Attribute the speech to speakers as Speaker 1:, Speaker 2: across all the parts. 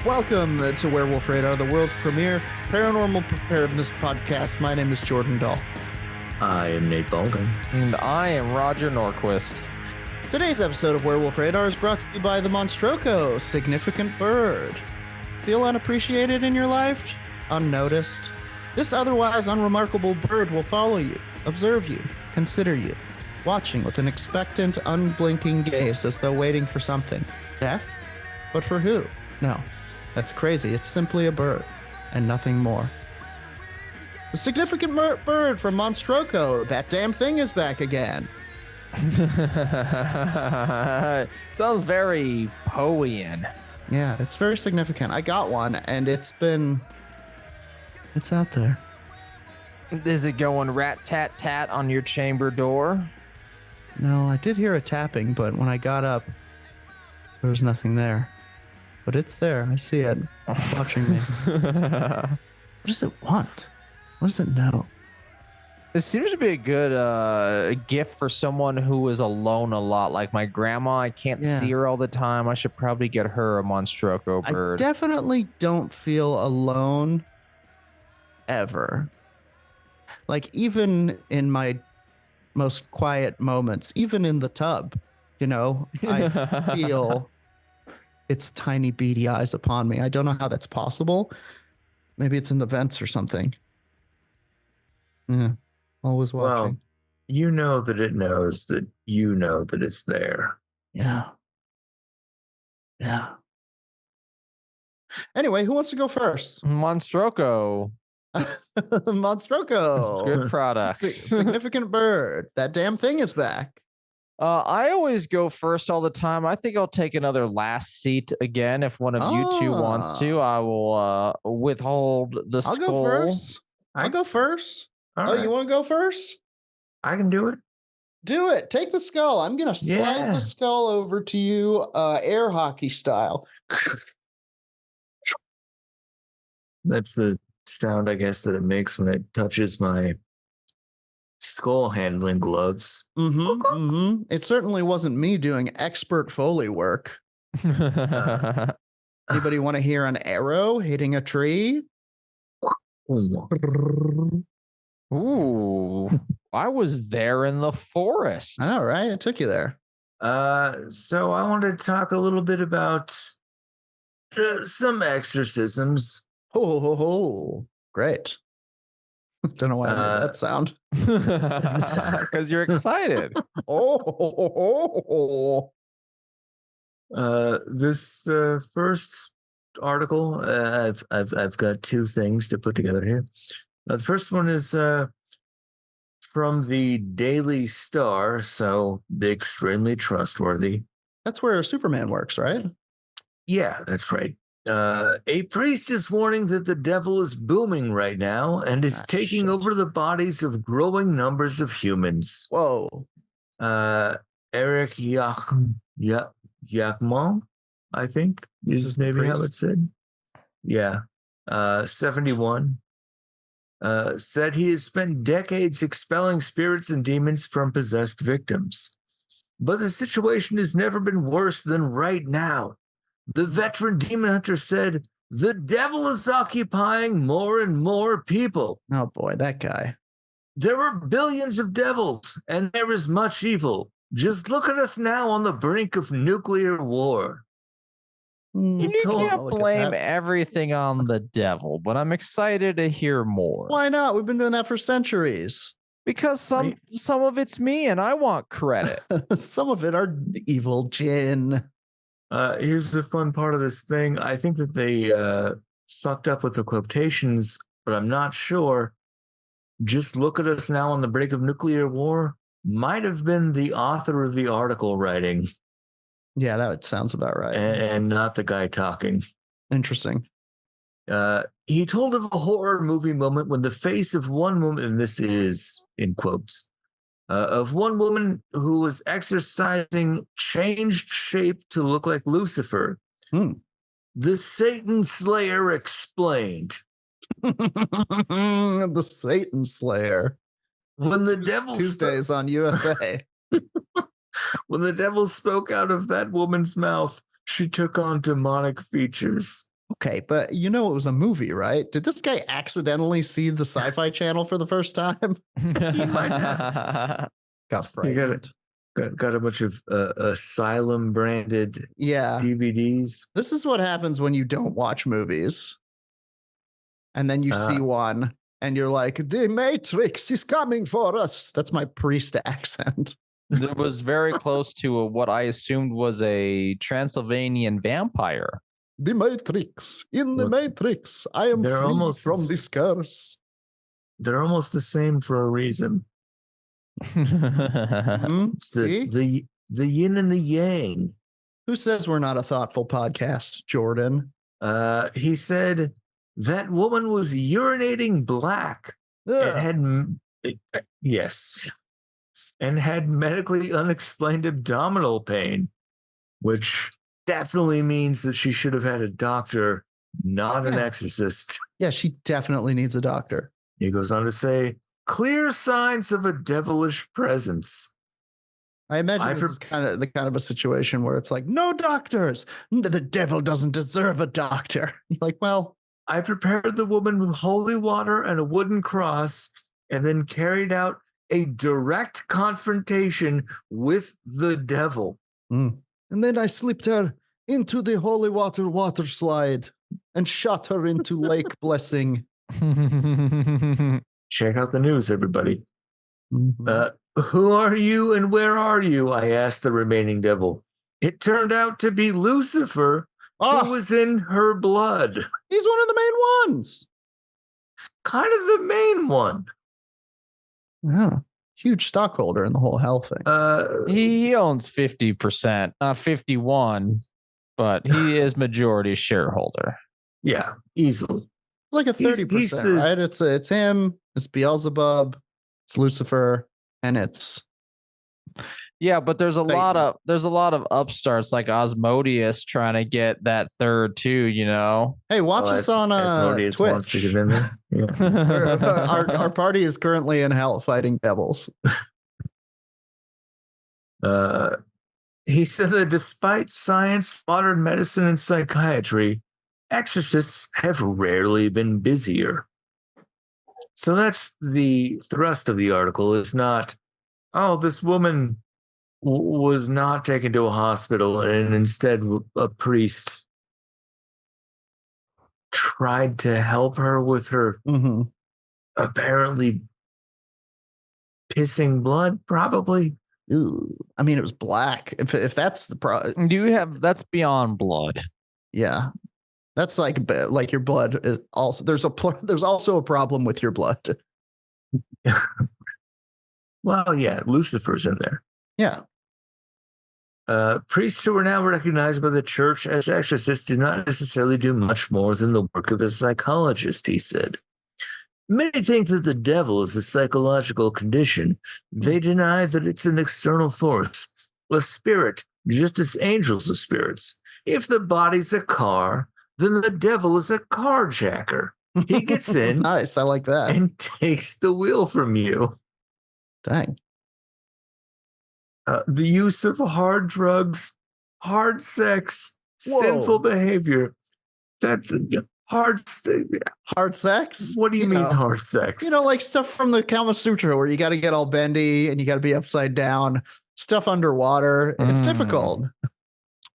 Speaker 1: Welcome to Werewolf Radar, the world's premier paranormal preparedness podcast. My name is Jordan Dahl.
Speaker 2: I am Nate Baldwin.
Speaker 3: And I am Roger Norquist.
Speaker 1: Today's episode of Werewolf Radar is brought to you by the Monstroco, significant bird. Feel unappreciated in your life? Unnoticed? This otherwise unremarkable bird will follow you, observe you, consider you, watching with an expectant, unblinking gaze as though waiting for something. Death? But for who? No. That's crazy. It's simply a bird and nothing more. The significant bird from Monstroco. That damn thing is back again.
Speaker 3: Sounds very Poean.
Speaker 1: Yeah, it's very significant. I got one and it's out there.
Speaker 3: Is it going rat-tat-tat on your chamber door?
Speaker 1: No, I did hear a tapping, but when I got up, there was nothing there. But it's there. I see it. It's watching me. What does it want? What does it know?
Speaker 3: It seems to be a good gift for someone who is alone a lot. Like my grandma, I can't see her all the time. I should probably get her a Monstroco bird.
Speaker 1: I definitely don't feel alone ever. Like even in my most quiet moments, even in the tub, I feel its tiny beady eyes upon me. I don't know how that's possible. Maybe it's in the vents or something. Yeah, always watching.
Speaker 2: Well, you know that it knows that you know that it's there.
Speaker 1: Yeah. Anyway, who wants to go first?
Speaker 3: Monstroco.
Speaker 1: Monstroco.
Speaker 3: Good product.
Speaker 1: Significant bird. That damn thing is back.
Speaker 3: I always go first all the time. I think I'll take another last seat again. If one of you two wants to, I will withhold the skull.
Speaker 1: I'll go first. I'll go first.
Speaker 2: Right.
Speaker 1: You want to go first?
Speaker 2: I can do it.
Speaker 1: Do it. Take the skull. I'm going to slide the skull over to you air hockey style.
Speaker 2: That's the sound, I guess, that it makes when it touches my skull handling gloves.
Speaker 1: It certainly wasn't me doing expert Foley work. Anybody want to hear an arrow hitting a tree?
Speaker 3: Ooh, I was there in the forest.
Speaker 1: I know, right? It took you there.
Speaker 2: So I wanted to talk a little bit about some exorcisms.
Speaker 1: Oh, great. Don't know why I made that sound.
Speaker 3: Because you're excited.
Speaker 2: This first article, I've got two things to put together here. The first one is from the Daily Star, so extremely trustworthy.
Speaker 1: That's where Superman works, right?
Speaker 2: Yeah, that's right. A priest is warning that the devil is booming right now and is taking over the bodies of growing numbers of humans.
Speaker 1: Whoa.
Speaker 2: Eric Yakmon, I think, is maybe how it's said. Yeah. 71. Said he has spent decades expelling spirits and demons from possessed victims. But the situation has never been worse than right now. The veteran demon hunter said, the devil is occupying more and more people.
Speaker 1: Oh boy, that guy.
Speaker 2: There are billions of devils, and there is much evil. Just look at us now on the brink of nuclear war.
Speaker 3: You can't blame everything on the devil, but I'm excited to hear more.
Speaker 1: Why not? We've been doing that for centuries.
Speaker 3: Because some of it's me, and I want credit.
Speaker 1: Some of it are evil jinn.
Speaker 2: Here's the fun part of this thing. I think that they fucked up with the quotations, but I'm not sure. Just look at us now on the brink of nuclear war might have been the author of the article writing.
Speaker 1: Yeah, that sounds about right.
Speaker 2: And not the guy talking.
Speaker 1: Interesting.
Speaker 2: He told of a horror movie moment when the face of one woman, and this is in quotes, of one woman who was exorcising changed shape to look like Lucifer. The Satan Slayer explained.
Speaker 1: The Satan Slayer.
Speaker 2: When the devil
Speaker 1: Tuesdays on USA.
Speaker 2: When the devil spoke out of that woman's mouth, she took on demonic features.
Speaker 1: Okay, but you know it was a movie, right? Did this guy accidentally see the Sci-Fi Channel for the first time?
Speaker 2: He might have.
Speaker 1: Got
Speaker 2: You
Speaker 1: frightened.
Speaker 2: got a bunch of Asylum branded DVDs.
Speaker 1: This is what happens when you don't watch movies. And then you see one and you're like, the Matrix is coming for us. That's my priest accent.
Speaker 3: It was very close to what I assumed was a Transylvanian vampire.
Speaker 1: The Matrix. In the Matrix. I am free from this curse.
Speaker 2: They're almost the same for a reason. It's the yin and the yang.
Speaker 1: Who says we're not a thoughtful podcast, Jordan?
Speaker 2: He said that woman was urinating black and had medically unexplained abdominal pain, which definitely means that she should have had a doctor, not an exorcist.
Speaker 1: Yeah, she definitely needs a doctor.
Speaker 2: He goes on to say, clear signs of a devilish presence.
Speaker 1: I imagine this is kind of a situation where it's like, no doctors. The devil doesn't deserve a doctor. You're like, well,
Speaker 2: I prepared the woman with holy water and a wooden cross, and then carried out a direct confrontation with the devil.
Speaker 1: And then I slipped her into the holy water slide and shot her into Lake Blessing.
Speaker 2: Check out the news, everybody. Who are you and where are you? I asked the remaining devil. It turned out to be Lucifer, who was in her blood.
Speaker 1: He's one of the main ones.
Speaker 2: Kind of the main one.
Speaker 1: Yeah. Huge stockholder in the whole hell thing.
Speaker 3: He owns 50%, not 51, but he is majority shareholder.
Speaker 2: Yeah, easily.
Speaker 1: It's like a 30%, right? It's him, it's Beelzebub, it's Lucifer, and it's
Speaker 3: but there's a lot of upstarts like Osmodeus trying to get that third too, you know.
Speaker 1: Hey, watch us on Twitch.
Speaker 2: Wants to get in there. Yeah.
Speaker 1: our party is currently in hell fighting devils.
Speaker 2: He said that despite science, modern medicine, and psychiatry, exorcists have rarely been busier. So that's the thrust of the article. Is not, this woman was not taken to a hospital, and instead a priest tried to help her with her apparently pissing blood, probably.
Speaker 1: Ooh. I mean, it was black. If that's the problem,
Speaker 3: that's beyond blood.
Speaker 1: Yeah, that's like your blood is also there's also a problem with your blood.
Speaker 2: Well, yeah, Lucifer's in there.
Speaker 1: Yeah.
Speaker 2: Priests who are now recognized by the church as exorcists do not necessarily do much more than the work of a psychologist, he said. Many think that the devil is a psychological condition. They deny that it's an external force, a spirit, just as angels are spirits. If the body's a car, then the devil is a carjacker. He gets in.
Speaker 1: Nice, I like that.
Speaker 2: And takes the wheel from you.
Speaker 1: Dang.
Speaker 2: The use of hard drugs, hard sex, sinful behavior. That's hard
Speaker 1: sex?
Speaker 2: What do you mean hard sex?
Speaker 1: You know, like stuff from the Kama Sutra where you got to get all bendy and you got to be upside down, stuff underwater. It's difficult.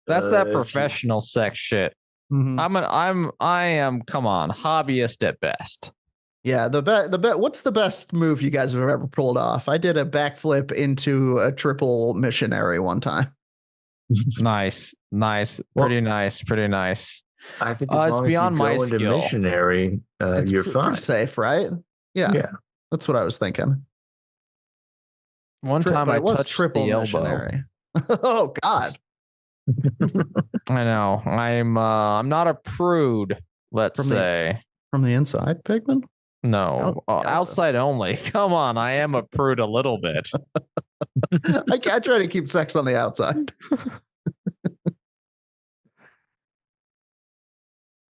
Speaker 3: That's that professional sex shit. I am, come on, hobbyist at best.
Speaker 1: Yeah, what's the best move you guys have ever pulled off? I did a backflip into a triple missionary one time.
Speaker 3: Nice. Pretty nice.
Speaker 2: I think as long beyond as you go into missionary, you're fine.
Speaker 1: Pretty safe, right? Yeah. That's what I was thinking.
Speaker 3: One time I touched
Speaker 1: triple
Speaker 3: the elbow.
Speaker 1: Missionary. Oh God.
Speaker 3: I know. I'm not a prude, let's say.
Speaker 1: From the inside, Pigman?
Speaker 3: No, outside only. Come on, I am a prude a little bit.
Speaker 1: I try to keep sex on the outside.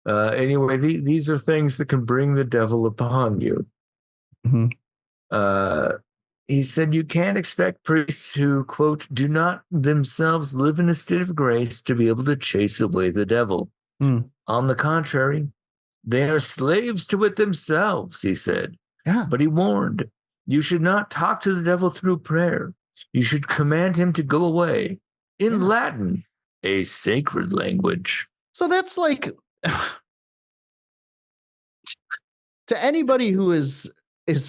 Speaker 2: Anyway, these are things that can bring the devil upon you. He said you can't expect priests who, quote, do not themselves live in a state of grace to be able to chase away the devil. On the contrary, they are slaves to it themselves, he said.
Speaker 1: Yeah.
Speaker 2: But he warned, you should not talk to the devil through prayer. You should command him to go away. In Latin, a sacred language.
Speaker 1: So that's like, to anybody who is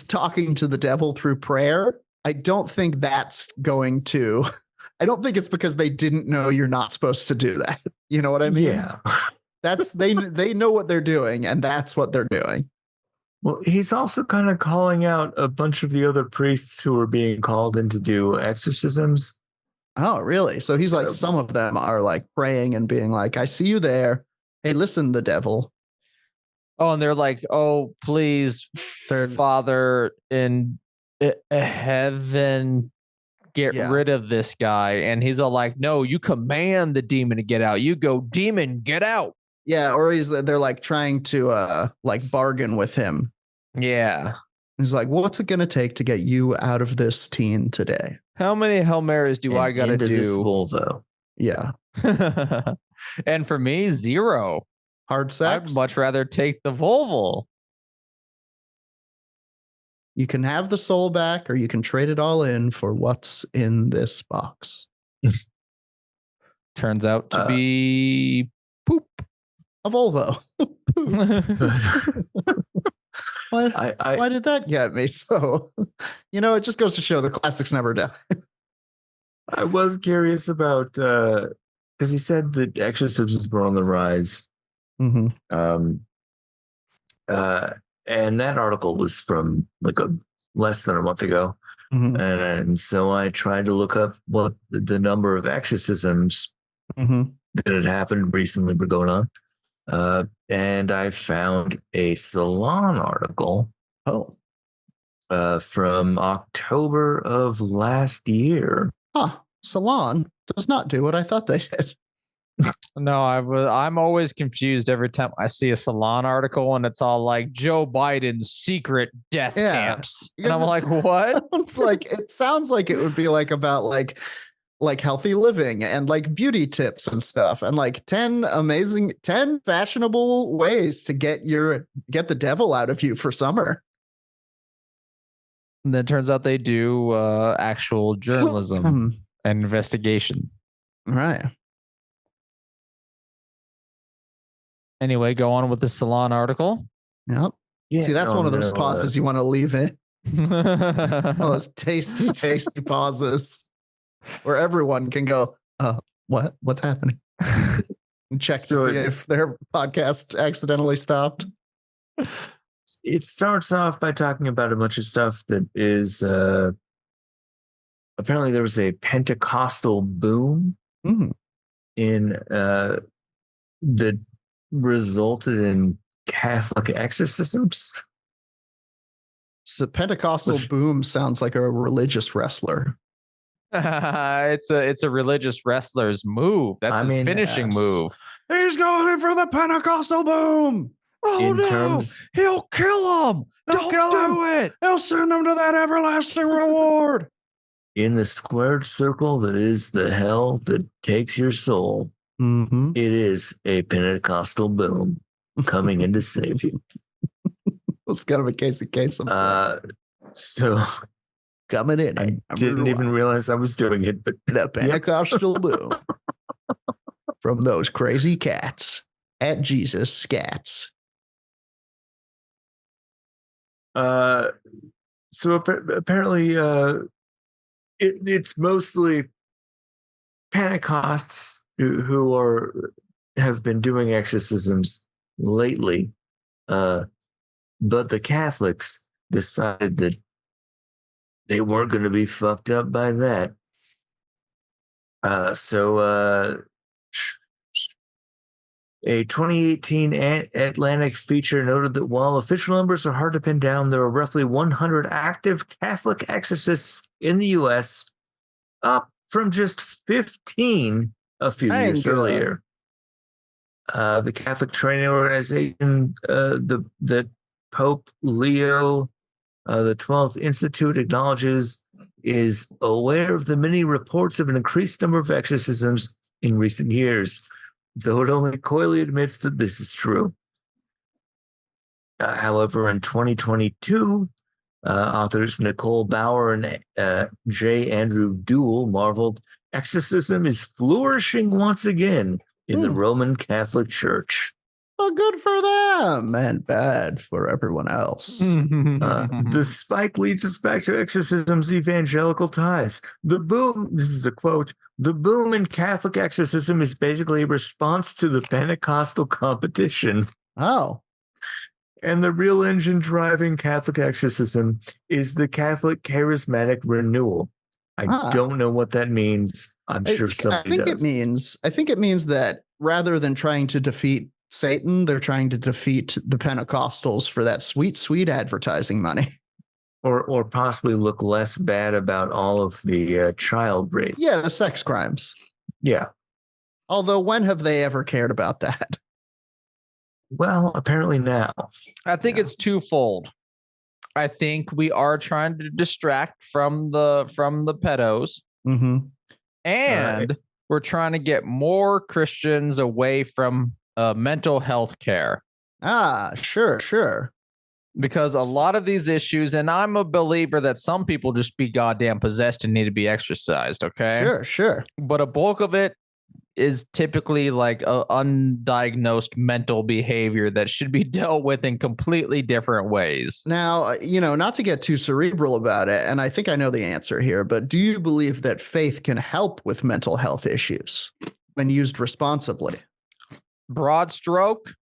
Speaker 1: talking to the devil through prayer, I don't think that's going to, I don't think it's because they didn't know you're not supposed to do that. You know what I mean?
Speaker 2: Yeah.
Speaker 1: That's, they know what they're doing, and that's what they're doing.
Speaker 2: Well, he's also kind of calling out a bunch of the other priests who are being called in to do exorcisms.
Speaker 1: Oh, really? So he's like, some of them are like praying and being like, I see you there. Hey, listen, the devil.
Speaker 3: Oh, and they're like, oh, please, Father in heaven, get rid of this guy. And he's all like, no, you command the demon to get out. You go, demon, get out.
Speaker 1: Yeah, or they're like trying to like bargain with him.
Speaker 3: Yeah.
Speaker 1: He's like, what's it going to take to get you out of this teen today?
Speaker 3: How many Hail Marys do I got to do?
Speaker 2: This Volvo.
Speaker 1: Yeah.
Speaker 3: And for me, 0.
Speaker 1: Hard sex?
Speaker 3: I'd much rather take the Volvo.
Speaker 1: You can have the soul back, or you can trade it all in for what's in this box.
Speaker 3: Turns out to be poop.
Speaker 1: A Volvo. Why did that get me? So, it just goes to show the classics never die.
Speaker 2: I was curious about, because he said that exorcisms were on the rise.
Speaker 1: Mm-hmm.
Speaker 2: And that article was from like less than a month ago.
Speaker 1: Mm-hmm.
Speaker 2: And so I tried to look up what the number of exorcisms that had happened recently were going on. And I found a Salon article. From October of last year.
Speaker 1: Salon does not do what I thought they did.
Speaker 3: No, I'm always confused every time I see a Salon article and it's all like Joe Biden's secret death camps. And I'm like, what?
Speaker 1: It sounds like it would be like about like healthy living and like beauty tips and stuff, and like 10 fashionable ways to get the devil out of you for summer.
Speaker 3: And then it turns out they do actual journalism and investigation.
Speaker 1: Right.
Speaker 3: Anyway, go on with the Salon article.
Speaker 1: Yep. Yeah, see, that's one of those pauses you want to leave in. Those tasty, tasty pauses where everyone can go, what's happening? And check to see if their podcast accidentally stopped.
Speaker 2: It starts off by talking about a bunch of stuff that is apparently there was a Pentecostal boom in that resulted in Catholic exorcisms.
Speaker 1: So Pentecostal boom sounds like a religious wrestler.
Speaker 3: It's a religious wrestler's move. That's his finishing move.
Speaker 1: He's going for the Pentecostal boom. Oh, he'll kill him. Don't do it. He'll send him to that everlasting reward.
Speaker 2: In the squared circle that is the hell that takes your soul, it is a Pentecostal boom coming in to save you.
Speaker 1: It's kind of a case of case.
Speaker 2: So
Speaker 1: coming in.
Speaker 2: I didn't even realize I was doing it, but
Speaker 1: the Pentecostal boom from those crazy cats at Jesus scats.
Speaker 2: So apparently, it's mostly Pentecosts who have been doing exorcisms lately, but the Catholics decided that they weren't going to be fucked up by that. So a 2018 Atlantic feature noted that while official numbers are hard to pin down, there are roughly 100 active Catholic exorcists in the U.S., up from just 15 a few years earlier. The Catholic training organization, the Pope Leo the 12th Institute acknowledges, is aware of the many reports of an increased number of exorcisms in recent years. though it only coyly admits that this is true. However, in 2022, authors Nicole Bauer and J. Andrew Duell marveled, exorcism is flourishing once again in the Roman Catholic Church.
Speaker 1: Well, good for them and bad for everyone else.
Speaker 2: The spike leads us back to exorcism's evangelical ties. The boom, this is a quote, the boom in Catholic exorcism is basically a response to the Pentecostal competition.
Speaker 1: Oh.
Speaker 2: And the real engine driving Catholic exorcism is the Catholic charismatic renewal. I don't know what that means. I'm sure somebody does.
Speaker 1: I think it means that rather than trying to defeat Satan, they're trying to defeat the Pentecostals for that sweet, sweet advertising money.
Speaker 2: Or possibly look less bad about all of the child rape.
Speaker 1: Yeah, the sex crimes.
Speaker 2: Yeah.
Speaker 1: Although, when have they ever cared about that?
Speaker 2: Well, apparently now.
Speaker 3: I think it's twofold. I think we are trying to distract from the pedos.
Speaker 1: Mm-hmm.
Speaker 3: And we're trying to get more Christians away from mental health care.
Speaker 1: Sure.
Speaker 3: Because a lot of these issues, and I'm a believer that some people just be goddamn possessed and need to be exorcised, okay?
Speaker 1: Sure.
Speaker 3: But a bulk of it is typically like a undiagnosed mental behavior that should be dealt with in completely different ways.
Speaker 1: Now, not to get too cerebral about it, and I think I know the answer here, but do you believe that faith can help with mental health issues when used responsibly?
Speaker 3: Broad stroke?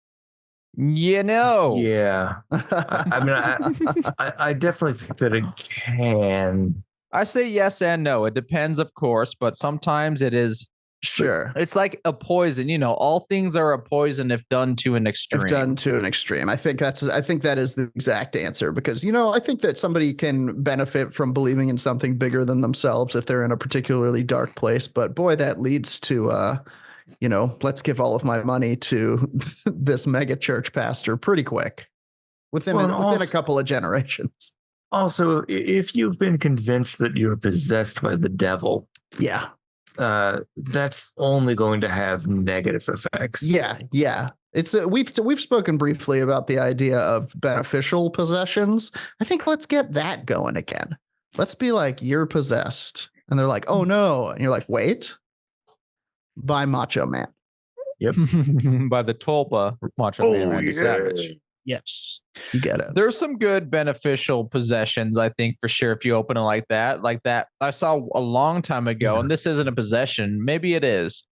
Speaker 2: Yeah. I definitely think that it can.
Speaker 3: I say yes and no. It depends, of course, but sometimes it is.
Speaker 1: Sure.
Speaker 3: It's like a poison. All things are a poison if done to an extreme.
Speaker 1: I think that is the exact answer because, I think that somebody can benefit from believing in something bigger than themselves if they're in a particularly dark place. But boy, that leads to, let's give all of my money to this mega church pastor pretty quick within a couple of generations.
Speaker 2: Also, if you've been convinced that you're possessed by the devil.
Speaker 1: Yeah.
Speaker 2: That's only going to have negative effects.
Speaker 1: Yeah. It's we've spoken briefly about the idea of beneficial possessions. I think let's get that going again. Let's be like, you're possessed, and they're like, oh no, and you're like, wait, by Macho Man.
Speaker 2: Yep.
Speaker 3: By the Tulpa Macho Man Randy Savage.
Speaker 1: Yes, you get it.
Speaker 3: There's some good beneficial possessions, I think, for sure, if you open it like that. I saw a long time ago, and this isn't a possession. Maybe it is.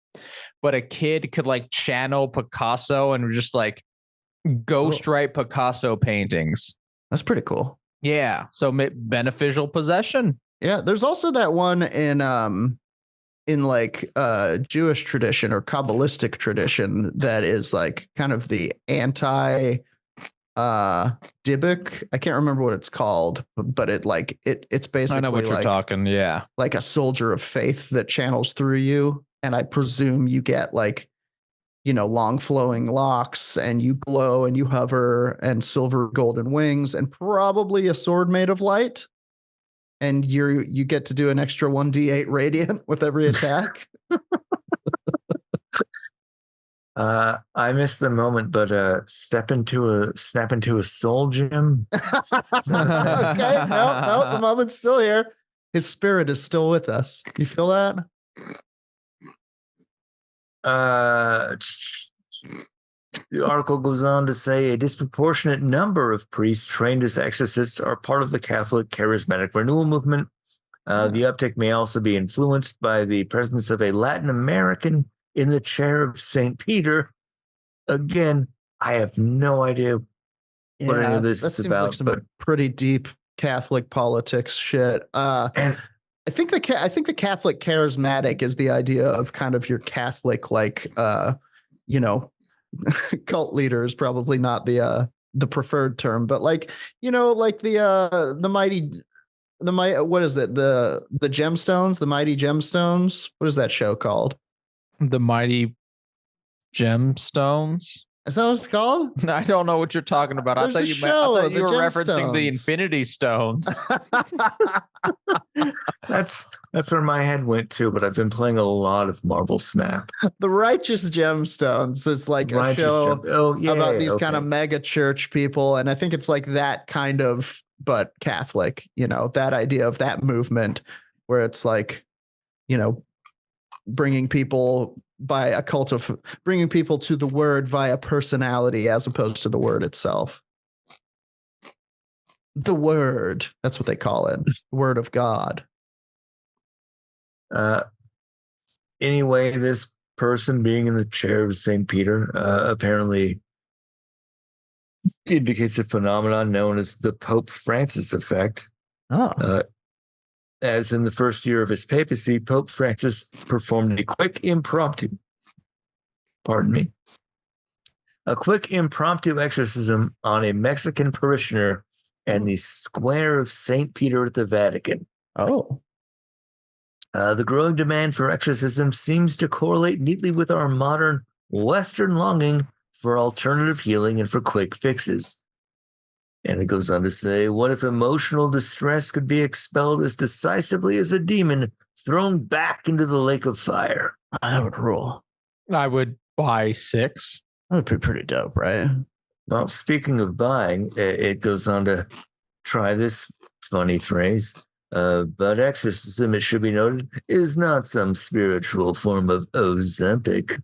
Speaker 3: But a kid could channel Picasso and just ghostwrite Picasso paintings.
Speaker 1: That's pretty cool.
Speaker 3: Yeah. So beneficial possession.
Speaker 1: Yeah. There's also that one in Jewish tradition or Kabbalistic tradition that is kind of the anti Dybbuk. I can't remember what it's called, but it's basically,
Speaker 3: I know what you're talking. Yeah.
Speaker 1: Like a soldier of faith that channels through you. And I presume you get long flowing locks and you glow and you hover and silver golden wings and probably a sword made of light. And you get to do an extra 1d8 radiant with every attack.
Speaker 2: I missed the moment, but snap into a soul gem.
Speaker 1: Okay, no, the moment's still here. His spirit is still with us. You feel that?
Speaker 2: The article goes on to say a disproportionate number of priests trained as exorcists are part of the Catholic charismatic renewal movement. The uptick may also be influenced by the presence of a Latin American in the chair of St. Peter. Again, I have no idea what any of this is about.
Speaker 1: Like some pretty deep Catholic politics shit. And I think the Catholic charismatic is the idea of kind of your Catholic, cult leader is probably not the preferred term, but what is it? The gemstones, the mighty gemstones. What is that show called?
Speaker 3: The Mighty Gemstones.
Speaker 1: Is that what it's called?
Speaker 3: I don't know what you're talking about.
Speaker 1: There's
Speaker 3: I
Speaker 1: a
Speaker 3: thought
Speaker 1: show,
Speaker 3: you
Speaker 1: the
Speaker 3: were referencing the
Speaker 1: Gemstones.
Speaker 3: Infinity Stones.
Speaker 2: That's where my head went to, but I've been playing a lot of Marvel Snap.
Speaker 1: The Righteous Gemstones is like a show about these kind of mega church people. And I think it's like that kind of, but Catholic, you know, that idea of that movement where it's like, you know, bringing people to the word via personality as opposed to the word itself. The word, that's what they call it. Word of God.
Speaker 2: Anyway, this person being in the chair of St. Peter apparently indicates a phenomenon known as the Pope Francis effect. As in the first year of his papacy, Pope Francis performed a quick impromptu exorcism on a Mexican parishioner in the square of St. Peter at the Vatican. The growing demand for exorcism seems to correlate neatly with our modern Western longing for alternative healing and for quick fixes. And it goes on to say, what if emotional distress could be expelled as decisively as a demon thrown back into the lake of fire?
Speaker 1: That would rule.
Speaker 3: I would buy 6.
Speaker 1: That would be pretty dope, right?
Speaker 2: Well, speaking of buying, it goes on to try this funny phrase. But exorcism, it should be noted, is not some spiritual form of Ozempic.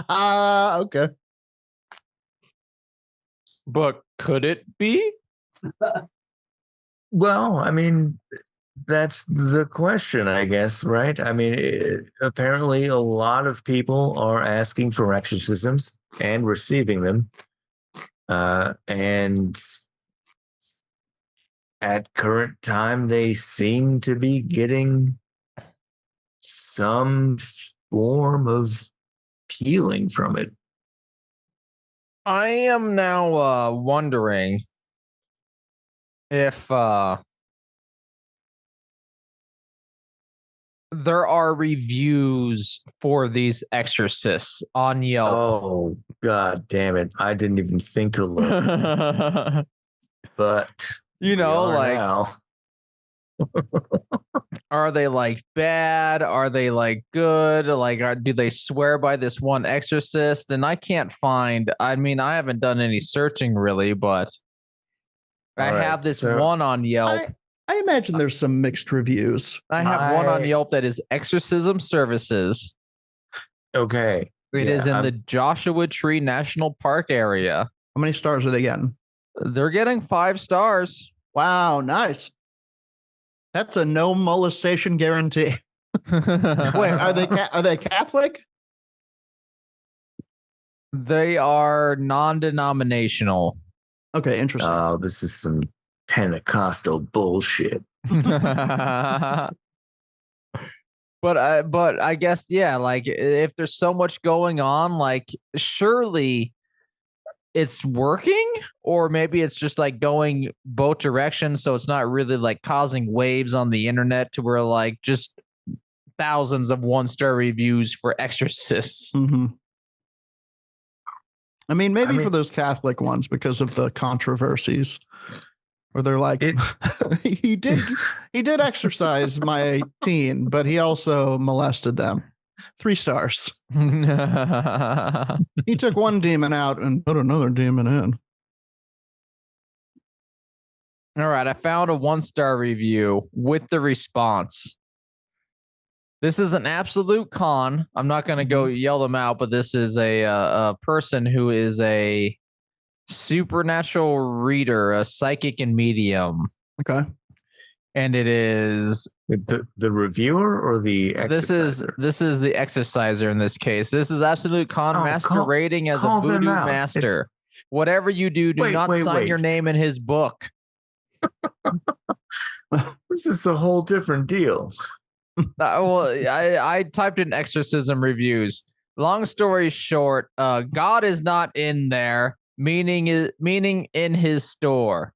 Speaker 1: Okay.
Speaker 3: But could it be?
Speaker 2: Well, I mean, that's the question, I guess, right? I mean, apparently a lot of people are asking for exorcisms and receiving them. And at current time, they seem to be getting some form of healing from it.
Speaker 3: I am now wondering if there are reviews for these exorcists on Yelp.
Speaker 2: Oh, God damn it. I didn't even think to look. But,
Speaker 3: you know, like,
Speaker 2: now.
Speaker 3: Are they like bad? Are they like good? Like, do they swear by this one exorcist? And I can't find, I mean, I haven't done any searching really, but I have this one on Yelp.
Speaker 1: I imagine there's some mixed reviews.
Speaker 3: I have one on Yelp that is Exorcism Services.
Speaker 2: Okay.
Speaker 3: It is in the Joshua Tree National Park area.
Speaker 1: How many stars are they getting?
Speaker 3: They're getting 5 stars.
Speaker 1: Wow, nice. That's a no molestation guarantee. Wait, are they Catholic?
Speaker 3: They are non-denominational.
Speaker 1: Okay, interesting.
Speaker 2: Oh, this is some Pentecostal bullshit.
Speaker 3: But I guess, yeah, like if there's so much going on, like surely it's working, or maybe it's just like going both directions, so it's not really like causing waves on the internet to where like just thousands of 1-star reviews for exorcists.
Speaker 1: Mm-hmm. I mean, maybe for those Catholic ones because of the controversies, where they're like, he did exorcise my teen, but he also molested them. 3 stars. He took one demon out and put another demon in.
Speaker 3: All right, I found a 1-star review with the response. This is an absolute con. I'm not going to go yell them out, but this is a person who is a supernatural reader, a psychic and medium.
Speaker 1: Okay.
Speaker 3: And it is
Speaker 2: the reviewer or the exorciser?
Speaker 3: This is the exorciser in this case. This is absolute con masquerading as a voodoo master. Whatever you do, not sign your name in his book.
Speaker 2: This is a whole different deal.
Speaker 3: Well, I typed in exorcism reviews. Long story short, God is not in there, meaning in his store.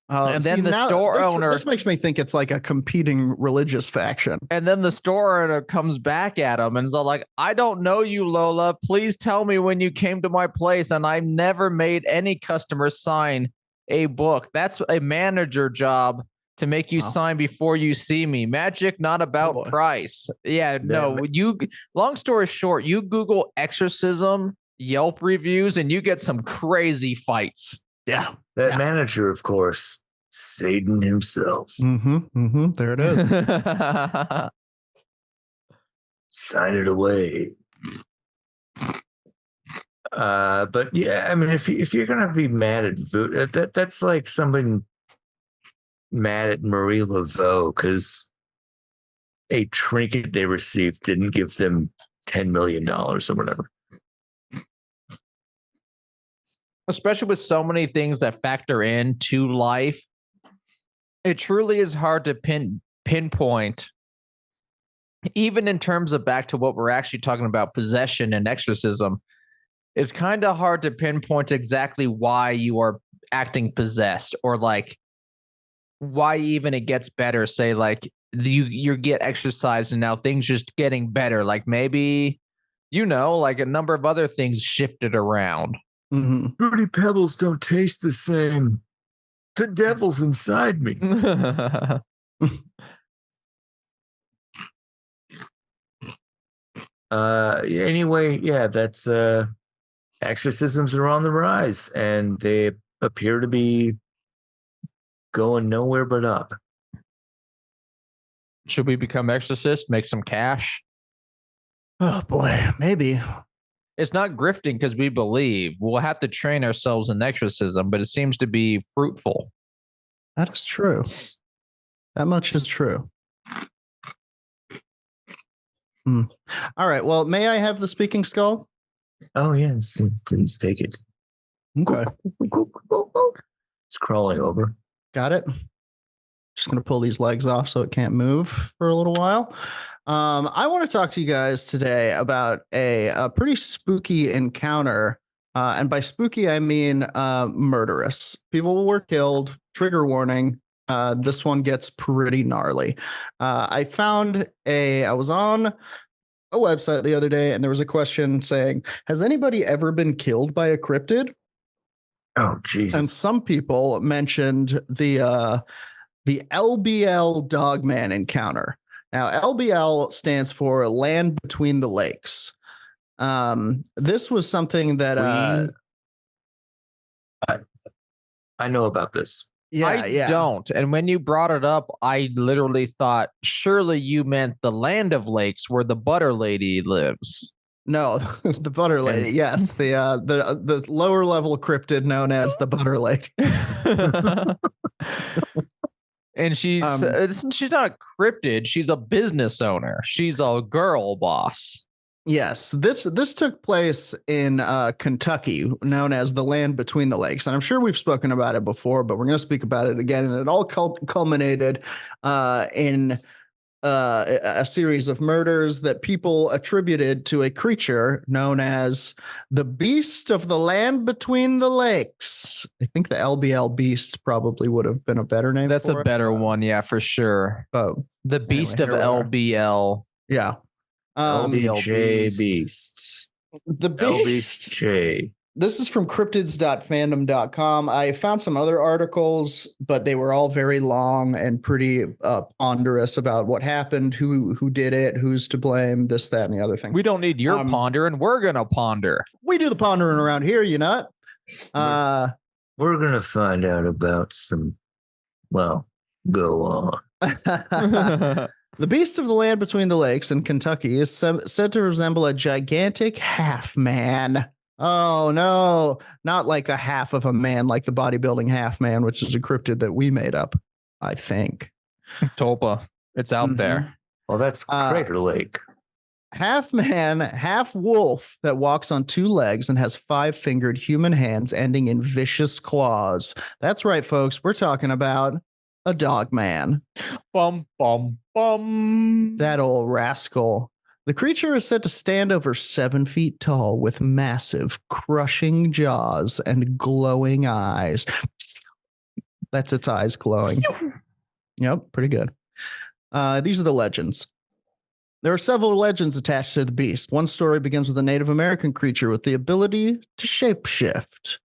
Speaker 3: And then the store owner.
Speaker 1: This makes me think it's like a competing religious faction.
Speaker 3: And then the store owner comes back at him and is all like, I don't know you, Lola. Please tell me when you came to my place. And I never made any customer sign a book. That's a manager job to make you sign before you see me. Magic, not about price. Yeah, no, long story short, you Google exorcism Yelp reviews and you get some crazy fights.
Speaker 1: Yeah.
Speaker 2: That manager, of course, Satan himself.
Speaker 1: There it is.
Speaker 2: Sign it away. But yeah, I mean, if you're gonna be mad at voodoo, that's like somebody mad at Marie Laveau because a trinket they received didn't give them $10 million or whatever.
Speaker 3: Especially with so many things that factor into life, it truly is hard to pinpoint, even in terms of back to what we're actually talking about, possession and exorcism. It's kind of hard to pinpoint exactly why you are acting possessed, or like why even it gets better. Say like you get exercised and now things just getting better. Like maybe, like a number of other things shifted around.
Speaker 2: Fruity Pebbles don't taste the same. The devil's inside me. Anyway, yeah, that's exorcisms are on the rise, and they appear to be going nowhere but up.
Speaker 3: Should we become exorcists, make some cash?
Speaker 1: Oh boy, maybe.
Speaker 3: It's not grifting because we believe. We'll have to train ourselves in exorcism, but it seems to be fruitful.
Speaker 1: That is true. That much is true. All right. Well, may I have the speaking skull?
Speaker 2: Oh, yes. Please take it.
Speaker 1: Okay.
Speaker 2: It's crawling over.
Speaker 1: Got it. Just going to pull these legs off so it can't move for a little while. I want to talk to you guys today about a pretty spooky encounter. And by spooky, I mean murderous. People were killed. Trigger warning. This one gets pretty gnarly. I was on a website the other day and there was a question saying, has anybody ever been killed by a cryptid?
Speaker 2: Oh, Jesus.
Speaker 1: And some people mentioned the LBL Dogman encounter. Now, LBL stands for Land Between the Lakes. This was something that
Speaker 2: I know about this.
Speaker 3: I don't. And when you brought it up, I literally thought, surely you meant the land of lakes where the butter lady lives.
Speaker 1: No, the butter lady. Yes, the lower level cryptid known as the butter lady.
Speaker 3: And she's not a cryptid. She's a business owner. She's a girl boss.
Speaker 1: Yes, this took place in Kentucky, known as the Land Between the Lakes. And I'm sure we've spoken about it before, but we're going to speak about it again. And it all culminated in a series of murders that people attributed to a creature known as the Beast of the Land Between the Lakes. I think the LBL Beast probably would have been a better name.
Speaker 3: That's a better one. Yeah, for sure.
Speaker 1: Oh,
Speaker 3: the Beast of LBL.
Speaker 1: Yeah.
Speaker 2: LBJ Beast.
Speaker 1: The Beast.
Speaker 2: LBJ.
Speaker 1: This is from cryptids.fandom.com. I found some other articles, but they were all very long and pretty ponderous about what happened, who did it, who's to blame, this, that, and the other thing.
Speaker 3: We don't need your pondering. We're going to ponder.
Speaker 1: We do the pondering around here, you nut.
Speaker 2: We're going to find out about some, well, go on.
Speaker 1: The Beast of the Land Between the Lakes in Kentucky is said to resemble a gigantic half man. Oh, no, not like a half of a man, like the bodybuilding half man, which is a cryptid that we made up, I think.
Speaker 3: Tulpa. It's out there.
Speaker 2: Well, that's Crater Lake.
Speaker 1: Half man, half wolf that walks on two legs and has 5-fingered human hands ending in vicious claws. That's right, folks. We're talking about a dog man.
Speaker 3: Bum, bum, bum.
Speaker 1: That old rascal. The creature is said to stand over 7 feet tall with massive, crushing jaws and glowing eyes. That's its eyes glowing. Yep, pretty good. These are the legends. There are several legends attached to the beast. One story begins with a Native American creature with the ability to shapeshift.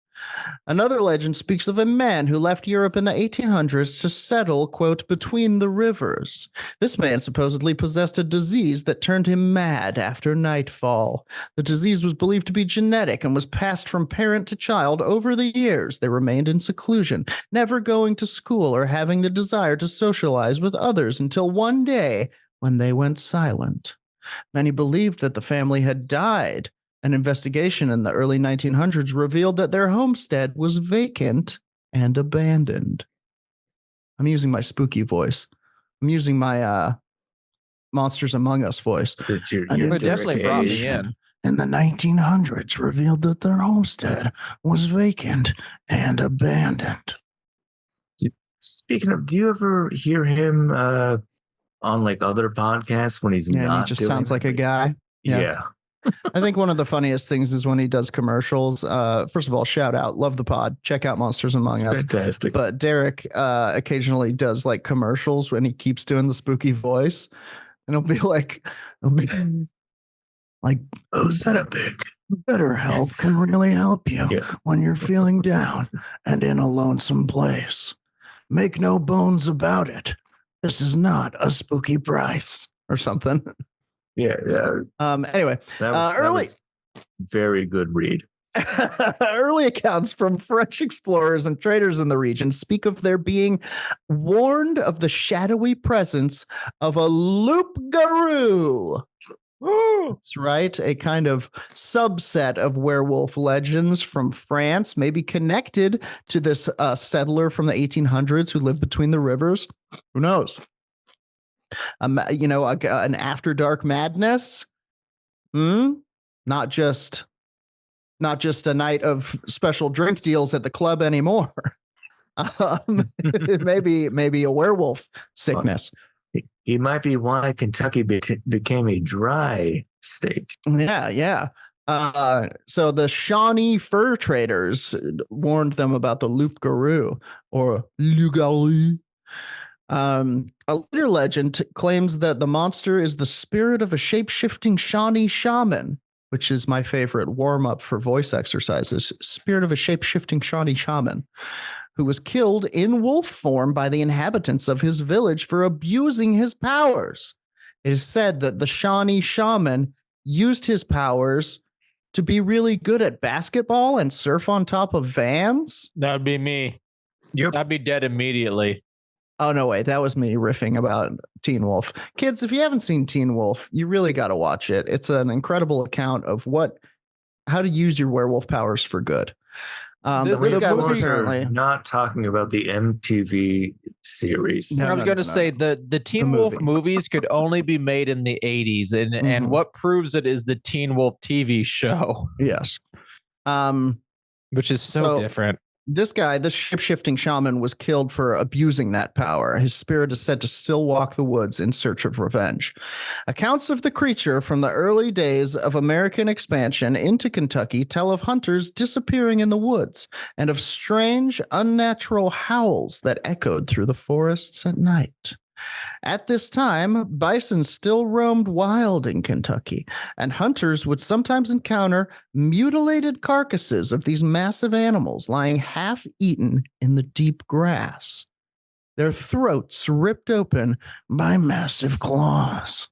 Speaker 1: Another legend speaks of a man who left Europe in the 1800s to settle, quote, between the rivers. This man supposedly possessed a disease that turned him mad after nightfall. The disease was believed to be genetic and was passed from parent to child over the years. They remained in seclusion, never going to school or having the desire to socialize with others until one day when they went silent. Many believed that the family had died. An investigation in the early 1900s revealed that their homestead was vacant and abandoned. I'm using my spooky voice. I'm using my Monsters Among Us voice.
Speaker 3: It definitely brought me in
Speaker 1: the 1900s revealed that their homestead was vacant and abandoned.
Speaker 2: Speaking of, do you ever hear him on like other podcasts when he's not?
Speaker 1: He just sounds like a guy.
Speaker 2: Yeah.
Speaker 1: I think one of the funniest things is when he does commercials. First of all, shout out, love the pod. Check out Monsters Among Us.
Speaker 2: Fantastic.
Speaker 1: But Derek occasionally does like commercials when he keeps doing the spooky voice, and it'll be like, oh, BetterHelp can really help you when you're feeling down and in a lonesome place. Make no bones about it. This is not a spooky price or something.
Speaker 2: Yeah.
Speaker 1: Anyway,
Speaker 2: that was very good read.
Speaker 1: Early accounts from French explorers and traders in the region speak of there being warned of the shadowy presence of a loup-garou. That's right, a kind of subset of werewolf legends from France, maybe connected to this settler from the 1800s who lived between the rivers. Who knows? An after dark madness. Not just a night of special drink deals at the club anymore. Maybe a werewolf sickness.
Speaker 2: He might be why Kentucky became a dry state.
Speaker 1: Yeah. So the Shawnee fur traders warned them about the loup-garou or loup-garou. A later legend claims that the monster is the spirit of a shape-shifting Shawnee shaman, which is my favorite warm-up for voice exercises. Spirit of a shape-shifting Shawnee shaman who was killed in wolf form by the inhabitants of his village for abusing his powers. It is said that the Shawnee shaman used his powers to be really good at basketball and surf on top of vans.
Speaker 3: That would be me.
Speaker 2: Yep.
Speaker 3: I'd be dead immediately.
Speaker 1: Oh, no, wait. That was me riffing about Teen Wolf. Kids, if you haven't seen Teen Wolf, you really got to watch it. It's an incredible account of how to use your werewolf powers for good. This guy was apparently
Speaker 2: not talking about the MTV series.
Speaker 3: I was going to say the Teen Wolf movies could only be made in the 80s, and what proves it is the Teen Wolf TV show.
Speaker 1: Yes.
Speaker 3: Which is so different.
Speaker 1: This guy, this shape-shifting shaman, was killed for abusing that power. His spirit is said to still walk the woods in search of revenge. Accounts of the creature from the early days of American expansion into Kentucky tell of hunters disappearing in the woods and of strange, unnatural howls that echoed through the forests at night. At this time, bison still roamed wild in Kentucky, and hunters would sometimes encounter mutilated carcasses of these massive animals lying half-eaten in the deep grass, their throats ripped open by massive claws.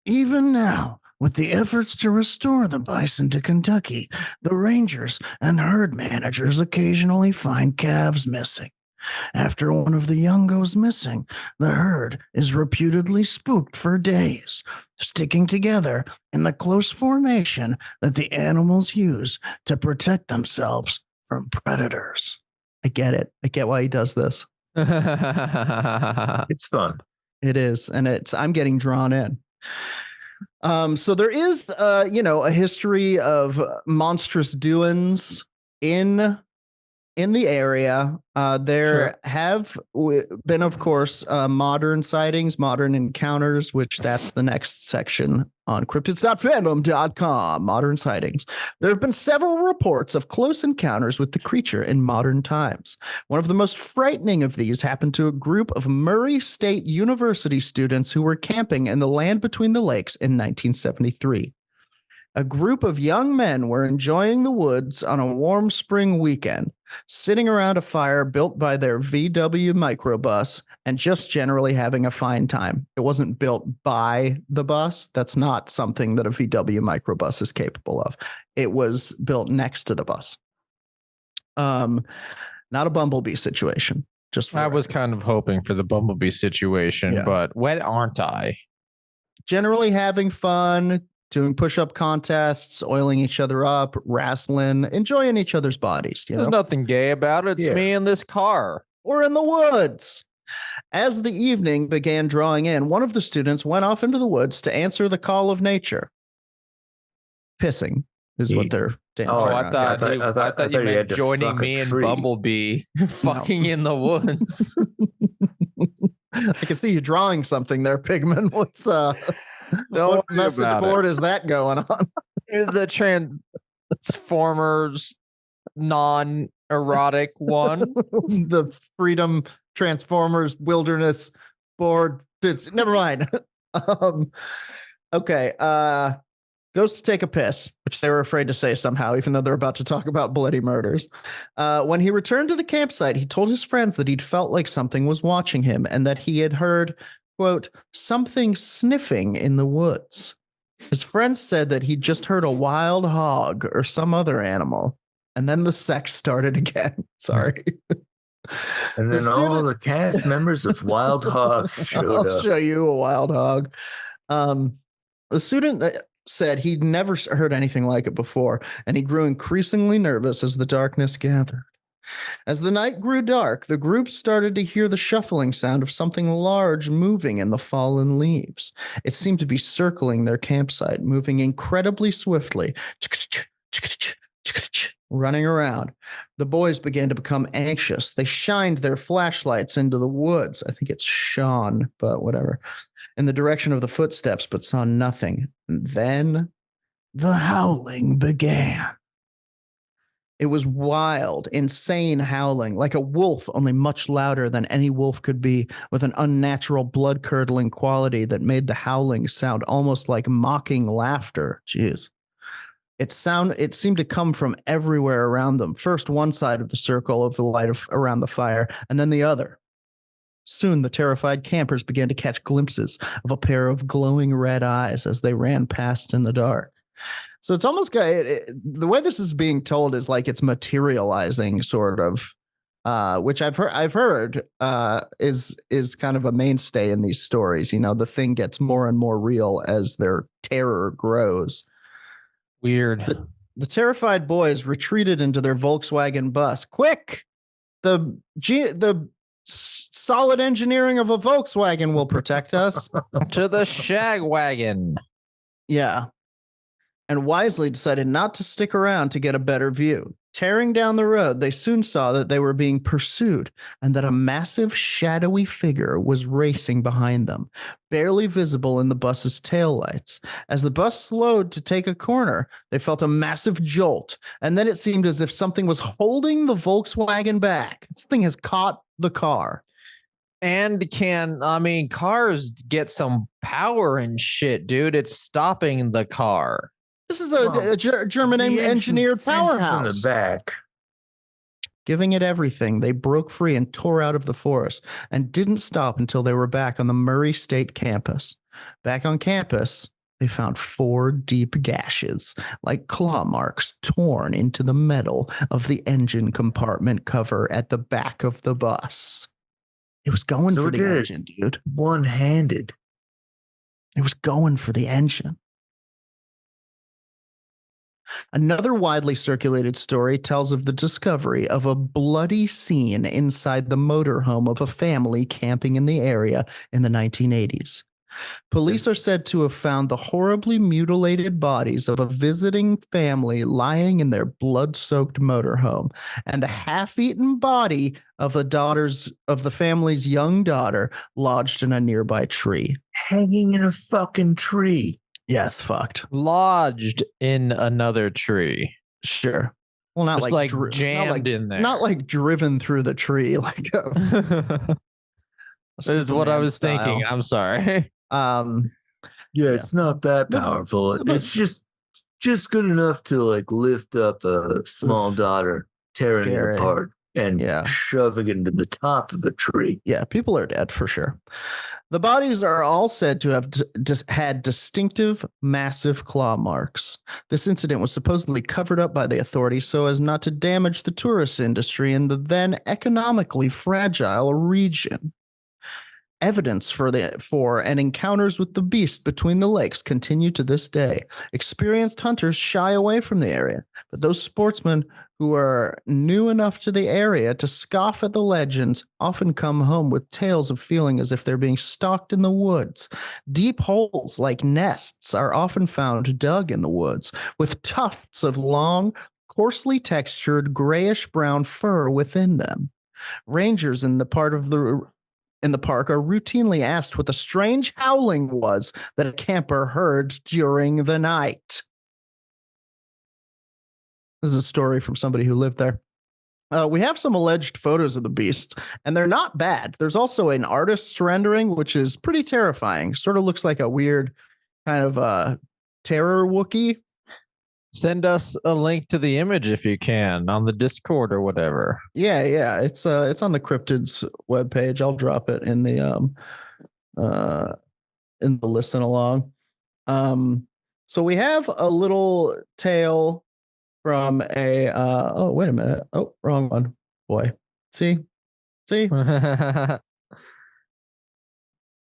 Speaker 1: Even now, with the efforts to restore the bison to Kentucky, the rangers and herd managers occasionally find calves missing. After one of the young goes missing, the herd is reputedly spooked for days, sticking together in the close formation that the animals use to protect themselves from predators. I get it. I get why he does this.
Speaker 2: It's fun.
Speaker 1: It is, and I'm getting drawn in. So there is, a history of monstrous doings in the area. There have been, of course, modern sightings, modern encounters, which that's the next section On cryptids.fandom.com, modern sightings. There have been several reports of close encounters with the creature in modern times. One of the most frightening of these happened to a group of Murray State University students who were camping in the land between the lakes in 1973. A group of young men were enjoying the woods on a warm spring weekend, sitting around a fire built by their VW microbus and just generally having a fine time. It wasn't built by the bus. That's not something that a VW microbus is capable of. It was built next to the bus. Not a Bumblebee situation.
Speaker 3: I was kind of hoping for the Bumblebee situation, but when aren't I?
Speaker 1: Generally having fun, doing push-up contests, oiling each other up, wrestling, enjoying each other's bodies.
Speaker 3: There's nothing gay about it. It's me in this car.
Speaker 1: We're in the woods. As the evening began drawing in, one of the students went off into the woods to answer the call of nature. Pissing is what they're dancing around.
Speaker 3: I thought you meant joining me and Bumblebee fucking in the woods.
Speaker 1: I can see you drawing something there, Pigman. What's what message board is that going on?
Speaker 3: The Transformers non-erotic one.
Speaker 1: The Freedom Transformers Wilderness board. Never mind. Okay. Goes to take a piss, which they were afraid to say somehow, even though they're about to talk about bloody murders. When he returned to the campsite, he told his friends that he'd felt like something was watching him and that he had heard, quote, something sniffing in the woods. His friends said that he'd just heard a wild hog or some other animal. And then the sex started again. Sorry.
Speaker 2: And then all the cast members of Wild Hogs showed up.
Speaker 1: I'll show you a wild hog. The student said he'd never heard anything like it before, and he grew increasingly nervous as the darkness gathered. As the night grew dark, the group started to hear the shuffling sound of something large moving in the fallen leaves. It seemed to be circling their campsite, moving incredibly swiftly, running around. The boys began to become anxious. They shined their flashlights into the woods. I think it's Sean, but whatever. In the direction of the footsteps, but saw nothing. And then the howling began. It was wild, insane howling, like a wolf, only much louder than any wolf could be, with an unnatural blood-curdling quality that made the howling sound almost like mocking laughter. Jeez. It seemed to come from everywhere around them. First one side of the circle of the light around the fire, and then the other. Soon the terrified campers began to catch glimpses of a pair of glowing red eyes as they ran past in the dark. So it's almost the way this is being told is like it's materializing, sort of, which I've heard is kind of a mainstay in these stories. You know, the thing gets more and more real as their terror grows.
Speaker 3: Weird.
Speaker 1: The terrified boys retreated into their Volkswagen bus. Quick! The solid engineering of a Volkswagen will protect us.
Speaker 3: To the shag wagon.
Speaker 1: Yeah. And wisely decided not to stick around to get a better view. Tearing down the road, they soon saw that they were being pursued and that a massive shadowy figure was racing behind them, barely visible in the bus's taillights. As the bus slowed to take a corner, they felt a massive jolt, and then it seemed as if something was holding the Volkswagen back. This thing has caught the car.
Speaker 3: And cars get some power and shit, dude. It's stopping the car.
Speaker 1: This is a German engineered powerhouse.
Speaker 2: In the back.
Speaker 1: Giving it everything, they broke free and tore out of the forest and didn't stop until they were back on the Murray State campus. Back on campus, they found 4 deep gashes, like claw marks torn into the metal of the engine compartment cover at the back of the bus. It was going for the engine, dude.
Speaker 2: One-handed.
Speaker 1: It was going for the engine. Another widely circulated story tells of the discovery of a bloody scene inside the motorhome of a family camping in the area in the 1980s. Police are said to have found the horribly mutilated bodies of a visiting family lying in their blood-soaked motorhome, and the half-eaten body of the family's young daughter lodged in a nearby tree.
Speaker 2: Hanging in a fucking tree.
Speaker 1: Yeah, it's fucked.
Speaker 3: Lodged in another tree.
Speaker 1: Sure. Well, not
Speaker 3: Just like jammed in there.
Speaker 1: Not like driven through the tree, like
Speaker 3: That is what I was thinking. I'm sorry.
Speaker 2: Yeah, it's not that powerful. It's just good enough to like lift up a small daughter, tearing it apart, and shoving it into the top of the tree.
Speaker 1: Yeah, people are dead for sure. The bodies are all said to have had distinctive, massive claw marks. This incident was supposedly covered up by the authorities so as not to damage the tourist industry in the then economically fragile region. Evidence for and encounters with the beast between the lakes continue to this day. Experienced hunters shy away from the area, but those sportsmen who are new enough to the area to scoff at the legends often come home with tales of feeling as if they're being stalked in the woods. Deep holes like nests are often found dug in the woods, with tufts of long, coarsely textured grayish-brown fur within them. Rangers in the park are routinely asked what the strange howling was that a camper heard during the night. This is a story from somebody who lived there. We have some alleged photos of the beasts, and they're not bad. There's also an artist's rendering, which is pretty terrifying. Sort of looks like a weird kind of terror Wookiee.
Speaker 3: Send us a link to the image if you can on the Discord or whatever.
Speaker 1: Yeah. It's on the Cryptids webpage. I'll drop it in the listen along. So we have a little tale from a oh, wait a minute. Oh, wrong one. Boy. See? See? You